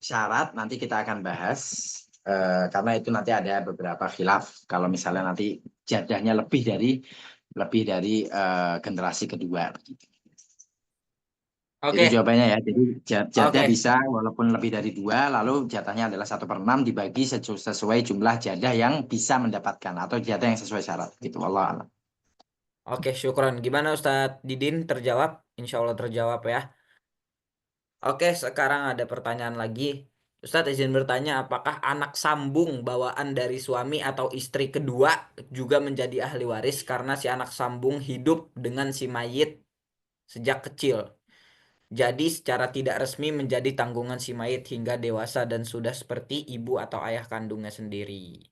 syarat nanti kita akan bahas karena itu nanti ada beberapa khilaf. Kalau misalnya nanti jadahnya lebih dari generasi kedua. Itu Oke, jawabannya ya. Jadi jadah oke, bisa walaupun lebih dari 2, lalu jatahnya adalah 1/6 dibagi sesuai jumlah jadah yang bisa mendapatkan atau jadah yang sesuai syarat. Gitu. Allah alam. oke, syukron. Gimana Ustadz Didin terjawab? Insya Allah terjawab ya. Oke, sekarang ada pertanyaan lagi. Ustadz izin bertanya, apakah anak sambung bawaan dari suami atau istri kedua juga menjadi ahli waris karena si anak sambung hidup dengan si mayit sejak kecil? Jadi secara tidak resmi menjadi tanggungan si mayit hingga dewasa dan sudah seperti ibu atau ayah kandungnya sendiri.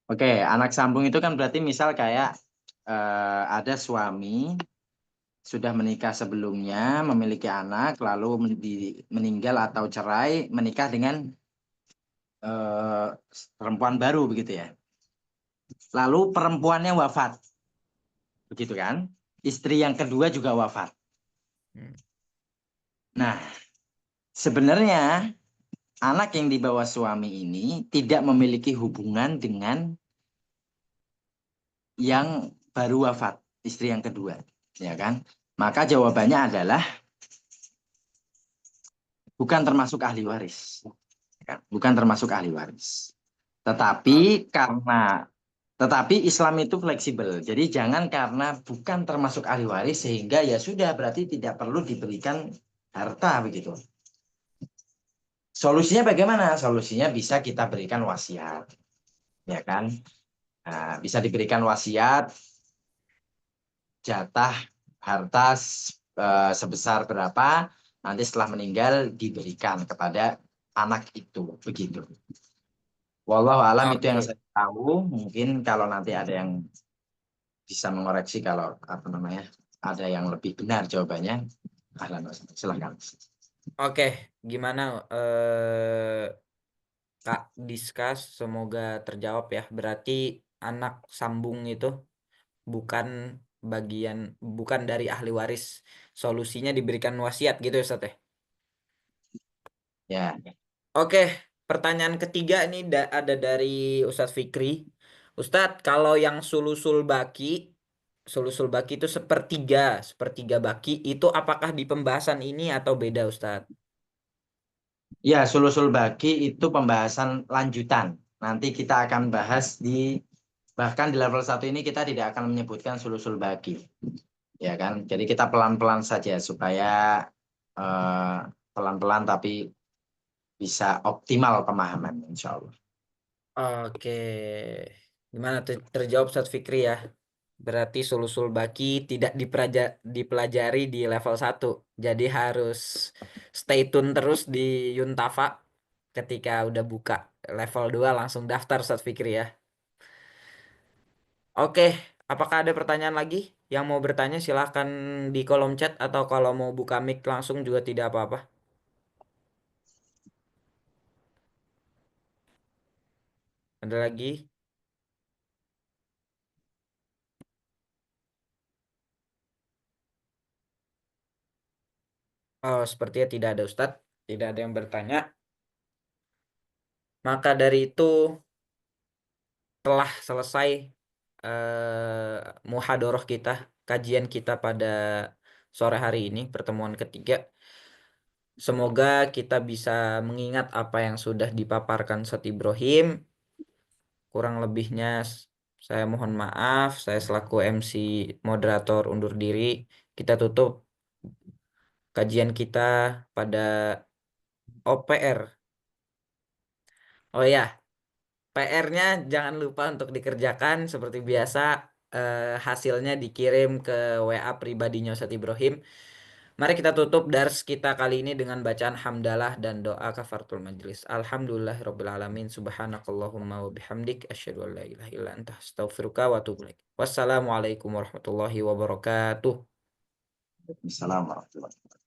Oke, anak sambung itu kan berarti misal kayak ada suami sudah menikah sebelumnya, memiliki anak, lalu meninggal atau cerai, menikah dengan eh, perempuan baru begitu ya. Lalu perempuannya wafat, begitu kan? Istri yang kedua juga wafat. Hmm. Nah, sebenarnya anak yang dibawa suami ini tidak memiliki hubungan dengan yang baru wafat, istri yang kedua, ya kan? Maka jawabannya adalah bukan termasuk ahli waris, ya kan? Bukan termasuk ahli waris. Oh, Tetapi Islam itu fleksibel. Jadi jangan karena bukan termasuk ahli waris sehingga ya sudah berarti tidak perlu diberikan harta begitu. Solusinya bagaimana? Solusinya bisa kita berikan wasiat, ya kan? Nah, bisa diberikan wasiat jatah harta sebesar berapa nanti setelah meninggal diberikan kepada anak itu begitu. Wallahu alam itu yang oke, saya tahu. Mungkin kalau nanti ada yang bisa mengoreksi kalau apa namanya ada yang lebih benar jawabannya. Ahlan wa sahlan. Silakan. oke. Gimana Kak Diskas? Semoga terjawab ya. Berarti anak sambung itu bukan bagian, bukan dari ahli waris. Solusinya diberikan wasiat gitu ya, Ustadz ya? Ya, Oke, pertanyaan ketiga ini ada dari Ustadz Fikri. Ustadz, kalau yang sulusul baki sulusul baki itu sepertiga, sepertiga baki itu apakah di pembahasan ini atau beda Ustadz? Ya, sulusul bagi itu pembahasan lanjutan. Nanti kita akan bahas bahkan di level satu ini kita tidak akan menyebutkan sulusul bagi. Ya kan? Jadi kita pelan-pelan saja supaya eh, pelan-pelan tapi bisa optimal pemahaman, insya Allah. Oke, gimana terjawab Ustadz Fikri ya? Berarti sulusul baki tidak dipelajari di level satu. Jadi harus stay tune terus di Yuntafa ketika udah buka level 2 langsung daftar Ustadz Fikri ya. Oke, apakah ada pertanyaan lagi? Yang mau bertanya silahkan di kolom chat atau kalau mau buka mic langsung juga tidak apa-apa. Ada lagi? Oh, sepertinya tidak ada Ustadz. Tidak ada yang bertanya. Maka dari itu telah selesai muhadoroh kita, kajian kita pada sore hari ini, pertemuan ketiga. Semoga kita bisa mengingat apa yang sudah dipaparkan Ustadz Ibrahim. Kurang lebihnya saya mohon maaf, saya selaku MC moderator undur diri. Kita tutup kajian kita pada OPR. Oh ya, PR-nya jangan lupa untuk dikerjakan seperti biasa. Hasilnya dikirim ke WA pribadinya Ustadz Ibrahim. Mari kita tutup dars kita kali ini dengan bacaan hamdalah dan doa kafaratul majlis. Alhamdulillahirabbil alamin. Subhanakallahumma wa bihamdik asyhadu an la ilaha illa anta astaghfiruka wa atubu ilaik. Wassalamualaikum warahmatullahi wabarakatuh. Assalamualaikum warahmatullahi wabarakatuh.